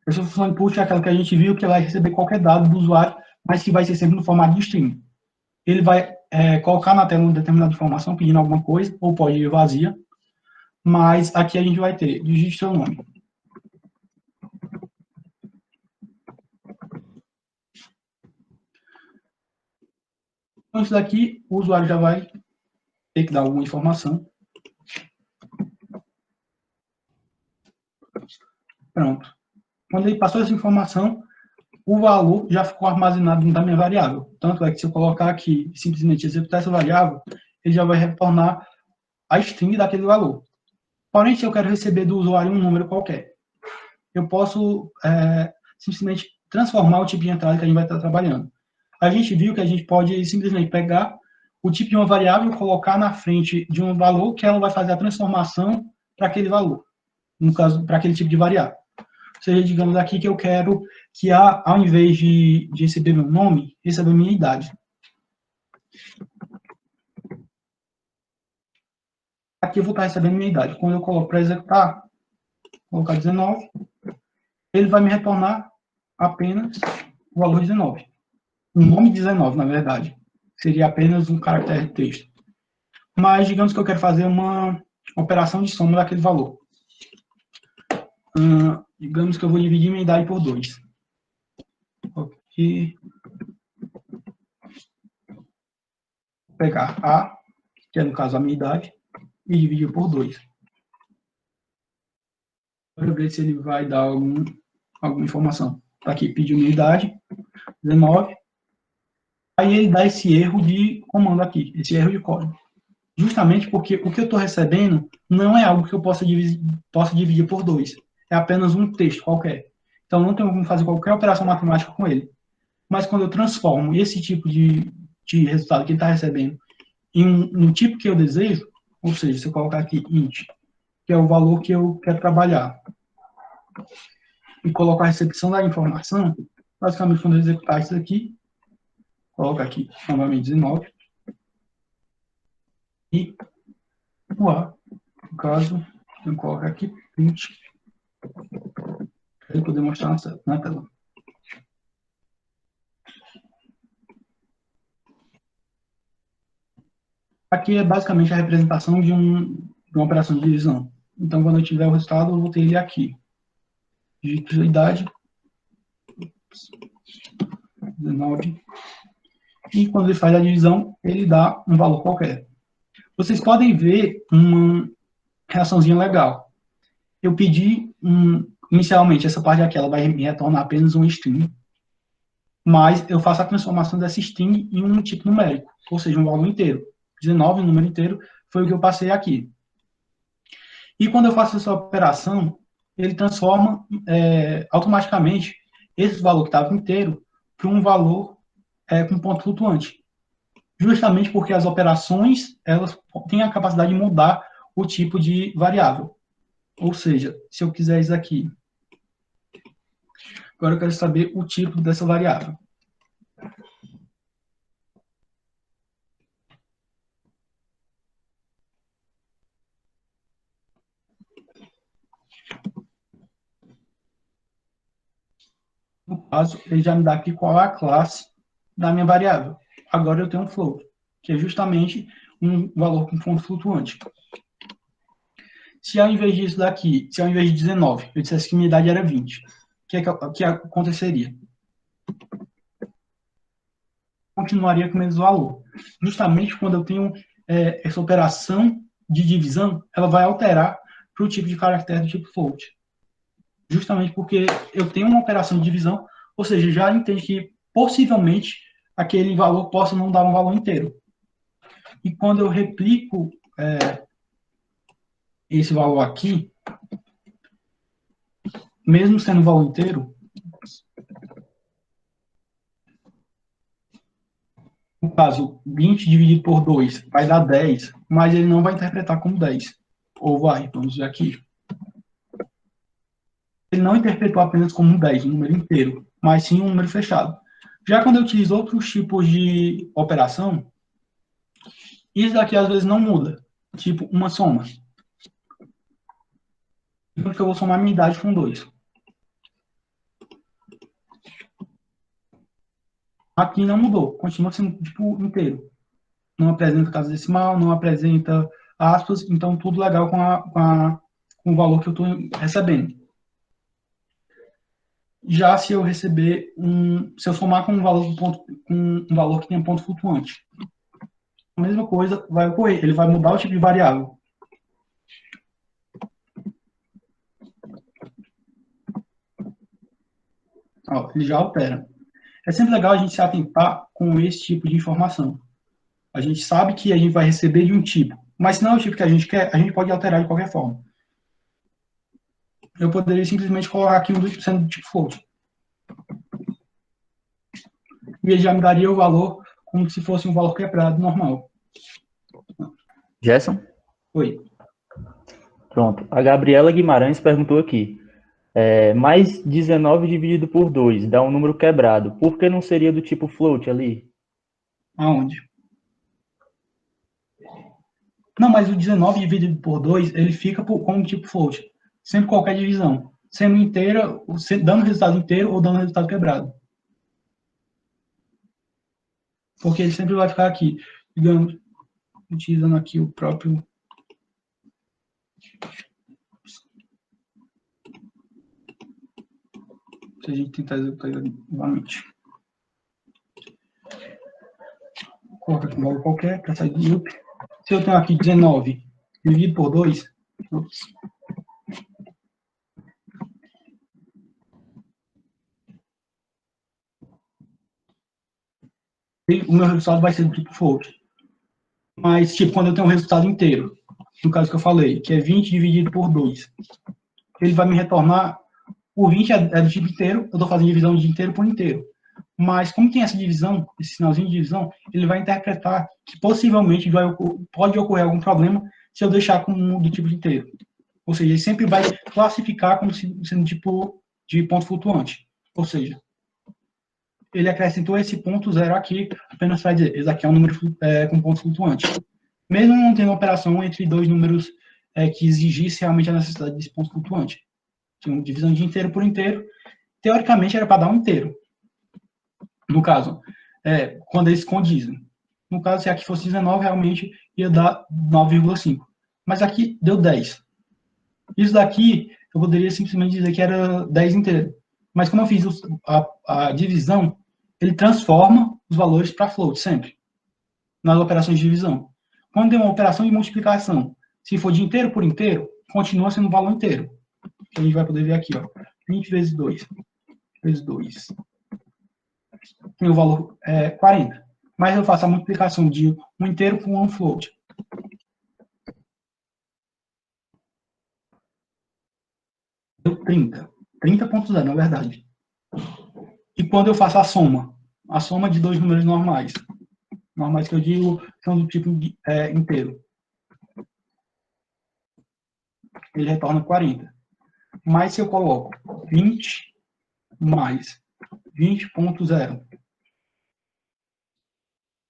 S1: Essa função input é aquela que a gente viu que vai receber qualquer dado do usuário, mas que vai ser sempre no formato de string. Ele vai colocar na tela uma determinada informação pedindo alguma coisa, ou pode ir vazia, mas aqui a gente vai ter, digite seu nome. Então, isso daqui, o usuário já vai ter que dar alguma informação. Pronto. Quando ele passou essa informação, o valor já ficou armazenado dentro da minha variável. Tanto é que se eu colocar aqui e simplesmente executar essa variável, ele já vai retornar a string daquele valor. Porém, se eu quero receber do usuário um número qualquer, eu posso simplesmente transformar o tipo de entrada que a gente vai estar trabalhando. A gente viu que a gente pode simplesmente pegar o tipo de uma variável, colocar na frente de um valor que ela vai fazer a transformação para aquele valor. No caso, para aquele tipo de variável. Ou seja, digamos aqui que eu quero que ao invés de receber meu nome, receba minha idade. Aqui eu vou estar recebendo minha idade. Quando eu coloco para executar, vou colocar 19, ele vai me retornar apenas o valor 19. O nome 19, na verdade. Seria apenas um caractere de texto. Mas digamos que eu quero fazer uma operação de soma daquele valor. Digamos que eu vou dividir minha idade por 2. Ok. Vou pegar A, que é no caso a minha idade, e dividir por 2. Para ver se ele vai dar alguma informação. Tá aqui, pediu minha idade, 19. Aí ele dá esse erro de comando aqui, esse erro de código. Justamente porque o que eu estou recebendo não é algo que eu possa dividir por 2. É apenas um texto qualquer. Então, não tenho como fazer qualquer operação matemática com ele. Mas quando eu transformo esse tipo de resultado que ele está recebendo em um tipo que eu desejo, ou seja, se eu colocar aqui int, que é o valor que eu quero trabalhar, e colocar a recepção da informação, basicamente, quando eu executar isso aqui, coloco aqui novamente 19, e o A, no caso, eu coloco aqui print, para eu poder mostrar na tela. Aqui é basicamente a representação de uma operação de divisão. Então, quando eu tiver o resultado, eu vou ter ele aqui. Digito a idade, 19. E quando ele faz a divisão, ele dá um valor qualquer. Vocês podem ver uma reaçãozinha legal. Eu pedi, inicialmente, essa parte aqui, ela vai me retornar apenas um string, mas eu faço a transformação dessa string em um tipo numérico, ou seja, um valor inteiro. 19, um número inteiro, foi o que eu passei aqui. E quando eu faço essa operação, ele transforma automaticamente esse valor que estava inteiro para um valor com ponto flutuante. Justamente porque as operações, elas têm a capacidade de mudar o tipo de variável. Ou seja, se eu quiser isso aqui, Agora eu quero saber o tipo dessa variável. No caso, ele já me dá aqui qual é a classe da minha variável. Agora eu tenho um float, que é justamente um valor com ponto flutuante. Se ao invés disso daqui, se ao invés de 19, eu dissesse que minha idade era 20, o que aconteceria? Continuaria com o mesmo valor. Justamente quando eu tenho essa operação de divisão, ela vai alterar para o tipo de caractere do tipo float. Justamente porque eu tenho uma operação de divisão, ou seja, já entende que possivelmente aquele valor possa não dar um valor inteiro. E quando eu replico esse valor aqui, mesmo sendo um valor inteiro, no caso, 20 dividido por 2 vai dar 10, mas ele não vai interpretar como 10. Ou vai, vamos ver aqui. Ele não interpretou apenas como um 10, um número inteiro, mas sim um número fechado. Já quando eu utilizo outros tipos de operação, isso daqui às vezes não muda. Tipo, uma soma. Porque eu vou somar minha idade com 2. Aqui não mudou, continua sendo tipo inteiro. Não apresenta casa decimal, não apresenta aspas, então tudo legal com o valor que eu estou recebendo. Já se eu receber se eu somar com um valor que tem ponto flutuante, a mesma coisa vai ocorrer, ele vai mudar o tipo de variável. Ó, ele já altera. É sempre legal a gente se atentar com esse tipo de informação. A gente sabe que a gente vai receber de um tipo, mas se não é o tipo que a gente quer, a gente pode alterar de qualquer forma. Eu poderia simplesmente colocar aqui um sendo do tipo float. E ele já me daria o valor como se fosse um valor quebrado normal.
S2: Gerson?
S1: Oi.
S2: Pronto. A Gabriela Guimarães perguntou aqui. Mais 19 dividido por 2 dá um número quebrado. Por que não seria do tipo float ali?
S1: Aonde? Não, mas o 19 dividido por 2, ele fica como tipo float. Sempre qualquer divisão. Sendo inteira, dando resultado inteiro ou dando resultado quebrado. Porque ele sempre vai ficar aqui, digamos, utilizando aqui o próprio... Se a gente tentar executar ele novamente. Coloca aqui um valor qualquer para sair do loop. Se eu tenho aqui 19 dividido por 2, o meu resultado vai ser do tipo float. Mas, tipo, quando eu tenho um resultado inteiro, no caso que eu falei, que é 20 dividido por 2, ele vai me retornar, o 20 é do tipo inteiro, eu estou fazendo divisão de inteiro por inteiro. Mas, como tem essa divisão, esse sinalzinho de divisão, ele vai interpretar que possivelmente pode ocorrer algum problema se eu deixar como do tipo de inteiro. Ou seja, ele sempre vai classificar como sendo tipo de ponto flutuante. Ou seja, ele acrescentou esse ponto zero aqui, apenas para dizer, esse aqui é um número com ponto flutuante. Mesmo não tendo operação entre dois números que exigisse realmente a necessidade desse ponto flutuante. Tinha uma divisão de inteiro por inteiro, teoricamente era para dar um inteiro. No caso, quando eles condizem. No caso, se aqui fosse 19, realmente ia dar 9,5. Mas aqui deu 10. Isso daqui, eu poderia simplesmente dizer que era 10 inteiro. Mas como eu fiz a divisão, ele transforma os valores para float, sempre, nas operações de divisão. Quando tem uma operação de multiplicação, se for de inteiro por inteiro, continua sendo um valor inteiro. A gente vai poder ver aqui, ó, 20 vezes 2, vezes 2. Tem o valor 40. Mas eu faço a multiplicação de um inteiro com um float. Deu 30. 30,0, na verdade. E quando eu faço a soma de dois números normais que eu digo são do tipo inteiro, ele retorna 40. Mas se eu coloco 20 mais 20.0.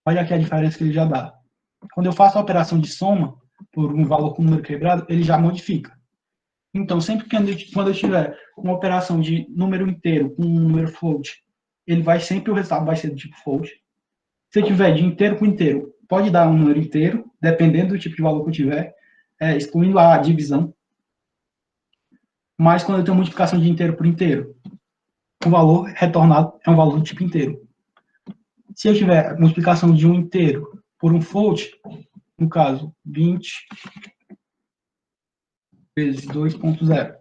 S1: Olha aqui a diferença que ele já dá. Quando eu faço a operação de soma por um valor com número quebrado, ele já modifica. Então, sempre que quando eu tiver uma operação de número inteiro com um número float, o resultado vai ser do tipo float. Se eu tiver de inteiro com inteiro, pode dar um número inteiro, dependendo do tipo de valor que eu tiver, excluindo a divisão. Mas quando eu tenho multiplicação de inteiro por inteiro, o valor retornado é um valor do tipo inteiro. Se eu tiver multiplicação de um inteiro por um float, no caso, 20 vezes 2.0,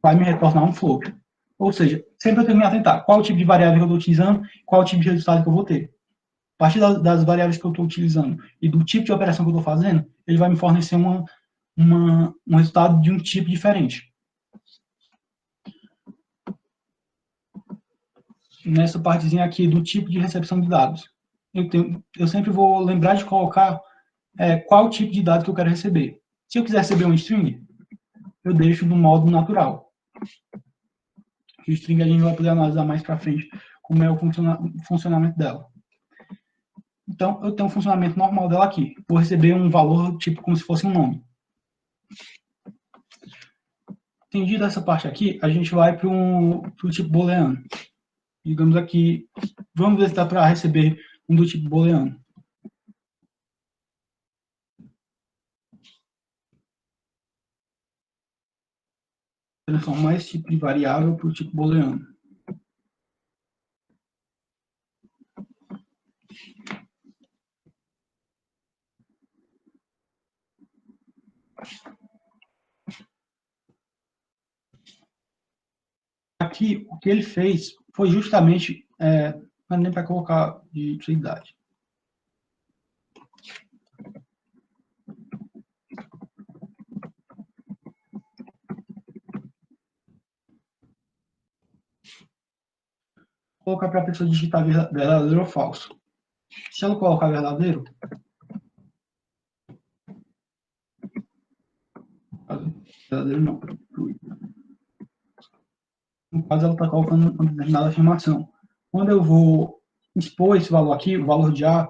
S1: vai me retornar um float. Ou seja, sempre eu tenho que me atentar qual o tipo de variável que eu estou utilizando, qual o tipo de resultado que eu vou ter. A partir das variáveis que eu estou utilizando e do tipo de operação que eu estou fazendo, ele vai me fornecer um resultado de um tipo diferente. Nessa partezinha aqui do tipo de recepção de dados, eu sempre vou lembrar de colocar qual tipo de dado que eu quero receber. Se eu quiser receber um string, eu deixo no modo natural. O string a gente vai poder analisar mais para frente como é o funcionamento dela. Então, eu tenho um funcionamento normal dela aqui. Vou receber um valor tipo como se fosse um nome. Entendido essa parte aqui, a gente vai para o tipo booleano. Digamos aqui, vamos ver se dá para receber um do tipo booleano. Transformar esse tipo de variável para o tipo booleano. Aqui, o que ele fez foi justamente, não é nem para colocar de utilidade. Vou colocar para a pessoa digitar verdadeiro ou falso. Se ela colocar verdadeiro, não. No caso, ela está colocando uma determinada afirmação. Quando eu vou expor esse valor aqui, o valor de A,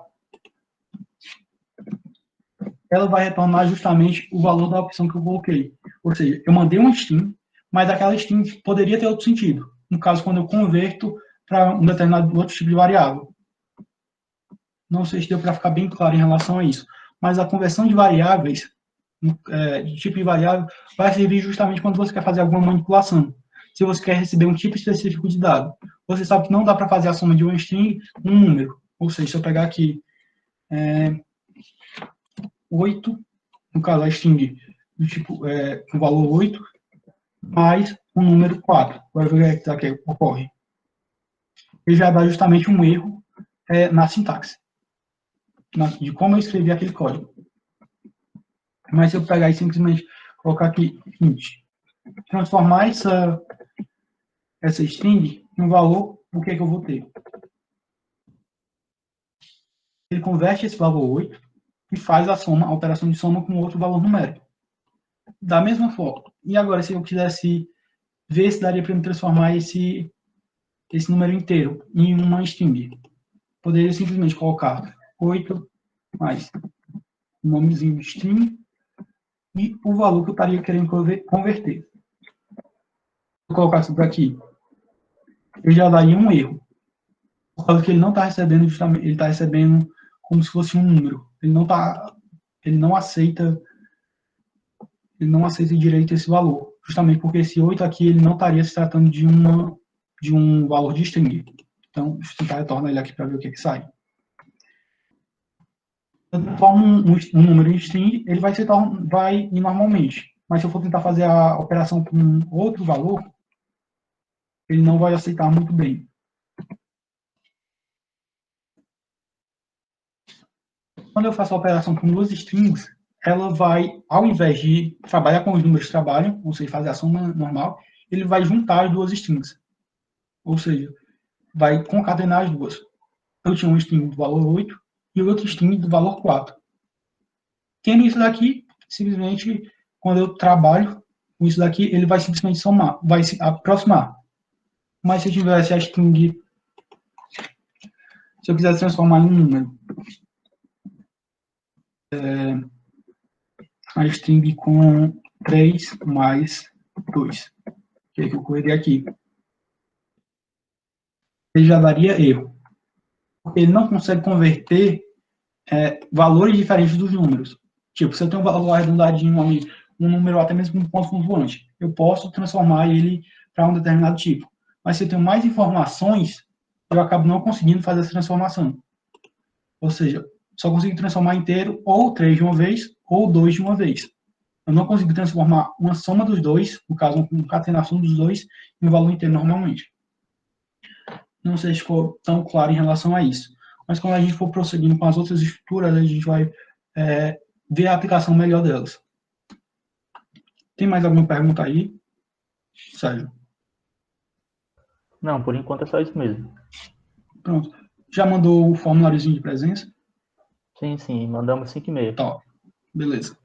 S1: ela vai retornar justamente o valor da opção que eu coloquei. Ou seja, eu mandei uma string, mas aquela string poderia ter outro sentido. No caso, quando eu converto para um determinado outro tipo de variável. Não sei se deu para ficar bem claro em relação a isso. Mas a conversão de variáveis, de tipo de variável, vai servir justamente quando você quer fazer alguma manipulação. Se você quer receber um tipo específico de dado, você sabe que não dá para fazer a soma de uma string com um número. Ou seja, se eu pegar aqui 8, no caso a string do tipo com valor 8, mais um número 4. Vai ver o que ocorre. Ele já dá justamente um erro na sintaxe, de como eu escrevi aquele código. Mas se eu pegar e simplesmente colocar aqui, transformar essa string em um valor, o que é que eu vou ter? Ele converte esse valor 8 e faz a operação de soma com outro valor numérico. Da mesma forma. E agora, se eu quisesse ver se daria para me transformar esse número inteiro em uma string, poderia simplesmente colocar 8 mais o nomezinho de string e o valor que eu estaria querendo converter. Se eu colocasse por aqui, eu já daria um erro. Por causa que ele não está recebendo justamente, ele está recebendo como se fosse um número. Ele não aceita direito esse valor. Justamente porque esse 8 aqui, ele não estaria se tratando de um valor de string. Então, deixa eu tentar retornar ele aqui para ver o que sai. Eu transformo um número em string, ele vai ir normalmente. Mas se eu for tentar fazer a operação com outro valor, ele não vai aceitar muito bem. Quando eu faço a operação com duas strings, ela vai, ao invés de trabalhar com os números que trabalham, ou seja, fazer a soma normal, ele vai juntar as duas strings. Ou seja, vai concatenar as duas. Eu tinha um string do valor 8 e outro string do valor 4. Tendo isso daqui, simplesmente, quando eu trabalho com isso daqui, ele vai simplesmente somar, vai se aproximar. Mas se eu tivesse a string, se eu quisesse transformar em um número, a string com 3 mais 2, que é que ocorreria aqui? Ele já daria erro. Ele não consegue converter valores diferentes dos números. Tipo, se eu tenho um valor arredondadinho ali, um número até mesmo com um ponto flutuante, eu posso transformar ele para um determinado tipo. Mas se eu tenho mais informações, eu acabo não conseguindo fazer essa transformação. Ou seja, só consigo transformar inteiro ou 3 de uma vez, ou 2 de uma vez. Eu não consigo transformar uma soma dos dois, no caso, uma concatenação dos dois, em um valor inteiro normalmente. Não sei se ficou tão claro em relação a isso. Mas quando a gente for prosseguindo com as outras estruturas, a gente vai ver a aplicação melhor delas. Tem mais alguma pergunta aí, Sérgio?
S2: Não, por enquanto é só isso mesmo.
S1: Pronto. Já mandou o formuláriozinho de presença?
S2: Sim, mandamos 5h30.
S1: Tá, beleza.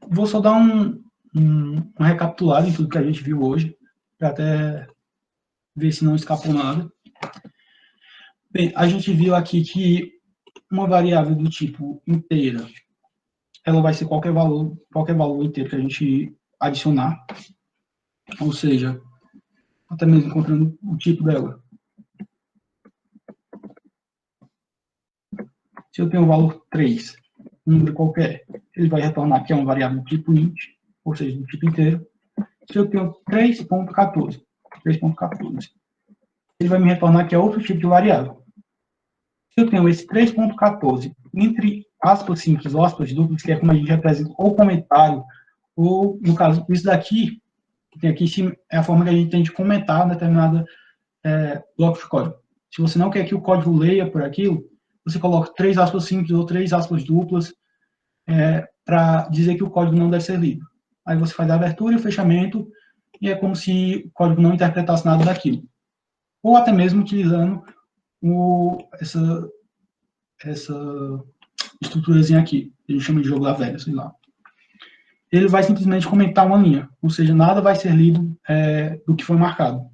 S1: Vou só dar um recapitulado em tudo que a gente viu hoje, para até ver se não escapou nada. Bem, a gente viu aqui que uma variável do tipo inteira, ela vai ser qualquer valor inteiro que a gente adicionar, ou seja, até mesmo encontrando o tipo dela. Se eu tenho o valor 3, um número qualquer, ele vai retornar que é uma variável do tipo int, ou seja, do tipo inteiro. Se eu tenho 3.14, ele vai me retornar que é outro tipo de variável. Se eu tenho esse 3.14 entre aspas simples ou aspas duplas, que é como a gente representa ou comentário, ou, no caso, isso daqui, que tem aqui em cima, é a forma que a gente tem de comentar determinada bloco de código. Se você não quer que o código leia por aquilo, você coloca 3 aspas simples ou 3 aspas duplas para dizer que o código não deve ser lido. Aí você faz a abertura e o fechamento, e é como se o código não interpretasse nada daquilo. Ou até mesmo utilizando essa estruturazinha aqui, a gente chama de jogo da velha, sei lá. Ele vai simplesmente comentar uma linha, ou seja, nada vai ser lido do que foi marcado.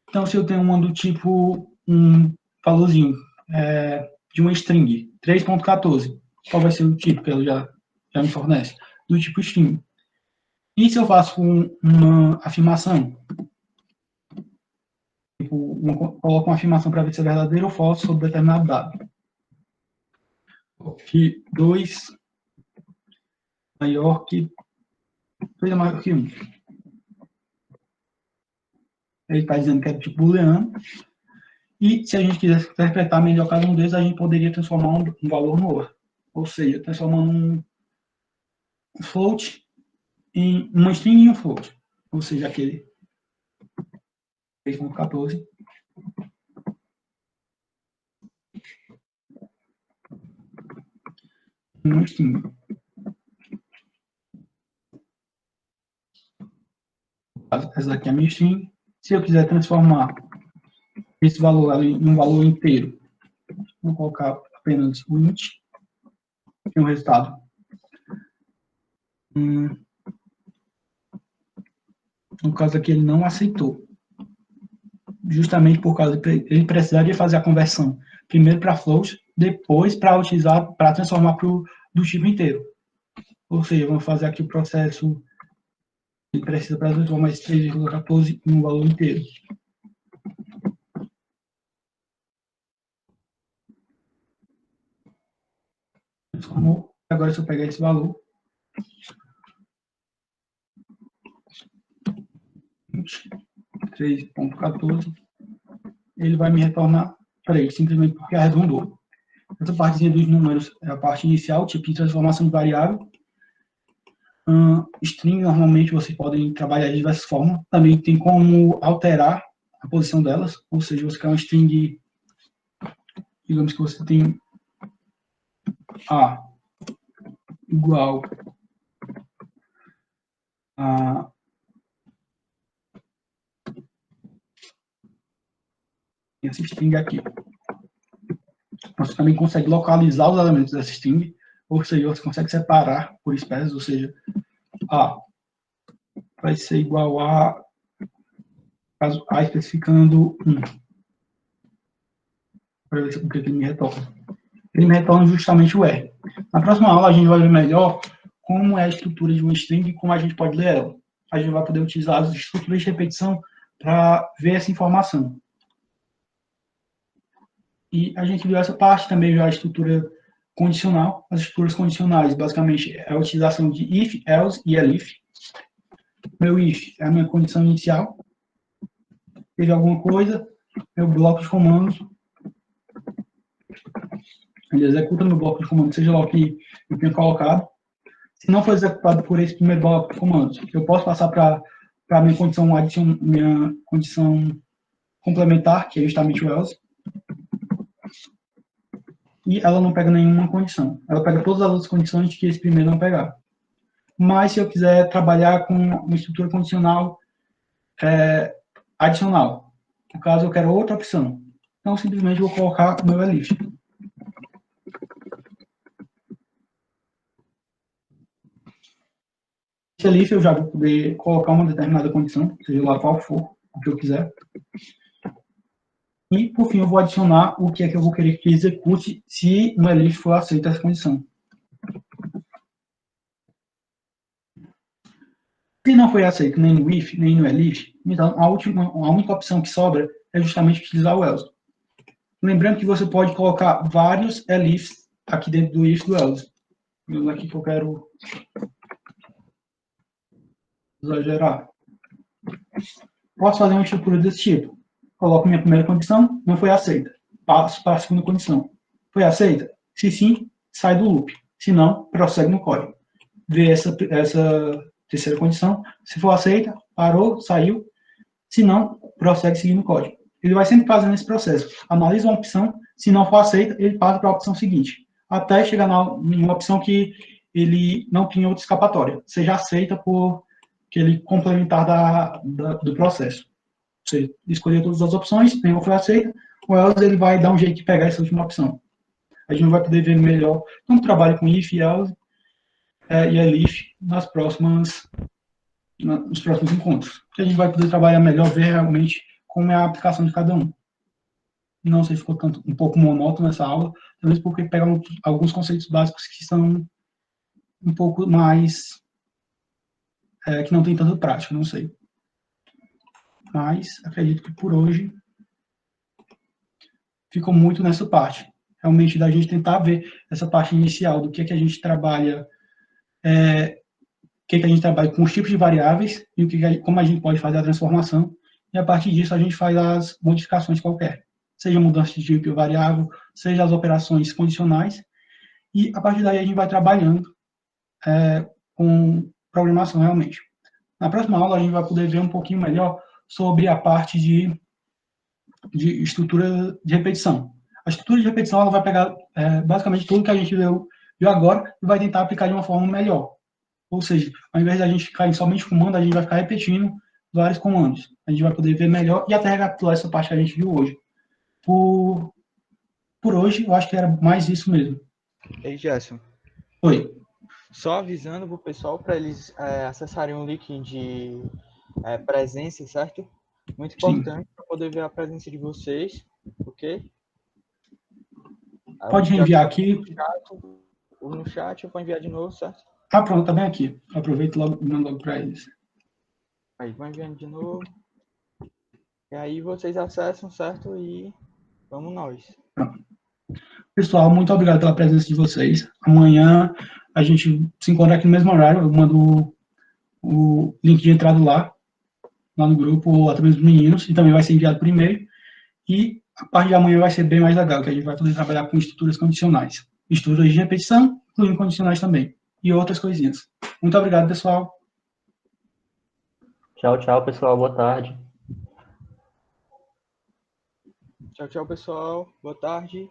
S1: Então, se eu tenho uma do tipo, um valorzinho de uma string, 3.14, qual vai ser o tipo que ela já me fornece? Do tipo string. E se eu faço uma afirmação? Coloco uma afirmação para ver se é verdadeiro ou falso sobre determinado dado. Que 2 maior que 2 é maior que 1. Ele está dizendo que é do tipo booleano. E se a gente quisesse interpretar melhor cada um deles, a gente poderia transformar um valor no outro. Ou seja, transformando um float em uma string em um float. Ou seja, aquele 3.14 em uma string. Essa daqui é a minha string. Se eu quiser transformar esse valor ali em um valor inteiro, vou colocar apenas o int, tem um resultado. No caso aqui, ele não aceitou. Justamente por causa que ele precisaria fazer a conversão primeiro para float, depois para utilizar, para transformar do tipo inteiro. Ou seja, vamos fazer aqui o processo, ele precisa para transformar esse 3.14 em um valor inteiro. Agora, se eu pegar esse valor, 3.14, ele vai me retornar 3, simplesmente porque arredondou. Essa partezinha dos números é a parte inicial, tipo de transformação de variável. String, normalmente, vocês podem trabalhar de diversas formas. Também tem como alterar a posição delas, ou seja, você quer uma string, digamos que você tem A igual a essa string aqui. Você também consegue localizar os elementos dessa string, ou seja, você consegue separar por espécies, ou seja, A vai ser igual a, caso A especificando 1. Para ver o que ele me retorna. Ele me retorna justamente o R. Na próxima aula, a gente vai ver melhor como é a estrutura de uma string e como a gente pode ler ela. A gente vai poder utilizar as estruturas de repetição para ver essa informação. E a gente viu essa parte, também viu a estrutura condicional. As estruturas condicionais, basicamente, é a utilização de if, else e elif. Meu if é a minha condição inicial. Teve alguma coisa, meu bloco de comandos. Ele executa meu bloco de comandos, seja lá o que eu tenha colocado. Se não for executado por esse primeiro bloco de comandos, eu posso passar para a minha condição complementar, que é justamente o else. E ela não pega nenhuma condição. Ela pega todas as outras condições que esse primeiro não pegar. Mas se eu quiser trabalhar com uma estrutura condicional adicional, no caso eu quero outra opção, então simplesmente vou colocar o meu elif. Esse elif eu já vou poder colocar uma determinada condição, seja lá qual for, o que eu quiser. E, por fim, eu vou adicionar o que é que eu vou querer que execute se no elif for aceita essa condição. Se não foi aceito nem no if, nem no elif, então a única opção que sobra é justamente utilizar o else. Lembrando que você pode colocar vários elifs aqui dentro do if do else. Vamos aqui que eu quero exagerar. Posso fazer uma estrutura desse tipo. Coloco minha primeira condição, não foi aceita. Passo para a segunda condição. Foi aceita? Se sim, sai do loop. Se não, prossegue no código. Vê essa terceira condição. Se for aceita, parou, saiu. Se não, prossegue seguindo o código. Ele vai sempre fazendo esse processo. Analisa uma opção, se não for aceita, ele passa para a opção seguinte. Até chegar numa opção que ele não tinha outra escapatória. Seja aceita por aquele complementar do processo. Você escolheu todas as opções, nenhuma foi aceita, o else ele vai dar um jeito de pegar essa última opção. A gente vai poder ver melhor como trabalha com if, else e elif nos próximos encontros. A gente vai poder trabalhar melhor, ver realmente como é a aplicação de cada um. Não sei se ficou um pouco monótono nessa aula, talvez porque pega alguns conceitos básicos que são um pouco mais que não tem tanta prática, não sei. Mas acredito que por hoje ficou muito nessa parte. Realmente da gente tentar ver essa parte inicial do que a gente trabalha, que a gente trabalha com os tipos de variáveis e como a gente pode fazer a transformação. E a partir disso a gente faz as modificações qualquer, seja mudança de tipo variável, seja as operações condicionais. E a partir daí a gente vai trabalhando com programação realmente. Na próxima aula a gente vai poder ver um pouquinho melhor sobre a parte de estrutura de repetição. A estrutura de repetição ela vai pegar basicamente tudo que a gente viu agora e vai tentar aplicar de uma forma melhor. Ou seja, ao invés de a gente ficar em somente comando, a gente vai ficar repetindo vários comandos. A gente vai poder ver melhor e até recapitular essa parte que a gente viu hoje. Por hoje, eu acho que era mais isso mesmo.
S3: Ei, Gerson.
S1: Oi.
S3: Só avisando pro pessoal para eles acessarem o link de presença, certo? Muito importante para poder ver a presença de vocês, ok?
S1: Pode reenviar aqui.
S3: No chat, eu vou enviar de novo, certo?
S1: Ah, pronto, tá bem aqui. Aproveito logo e mando logo para eles.
S3: Aí, vou enviando de novo. E aí vocês acessam, certo? E vamos nós.
S1: Pronto. Pessoal, muito obrigado pela presença de vocês. Amanhã a gente se encontra aqui no mesmo horário. Eu mando o link de entrada lá no grupo, ou até mesmo meninos, e também vai ser enviado por e-mail. E a parte de amanhã vai ser bem mais legal, que a gente vai poder trabalhar com estruturas condicionais. Estruturas de repetição, incluindo condicionais também. E outras coisinhas. Muito obrigado, pessoal.
S2: Tchau, tchau, pessoal. Boa tarde.
S3: Tchau, tchau, pessoal. Boa tarde.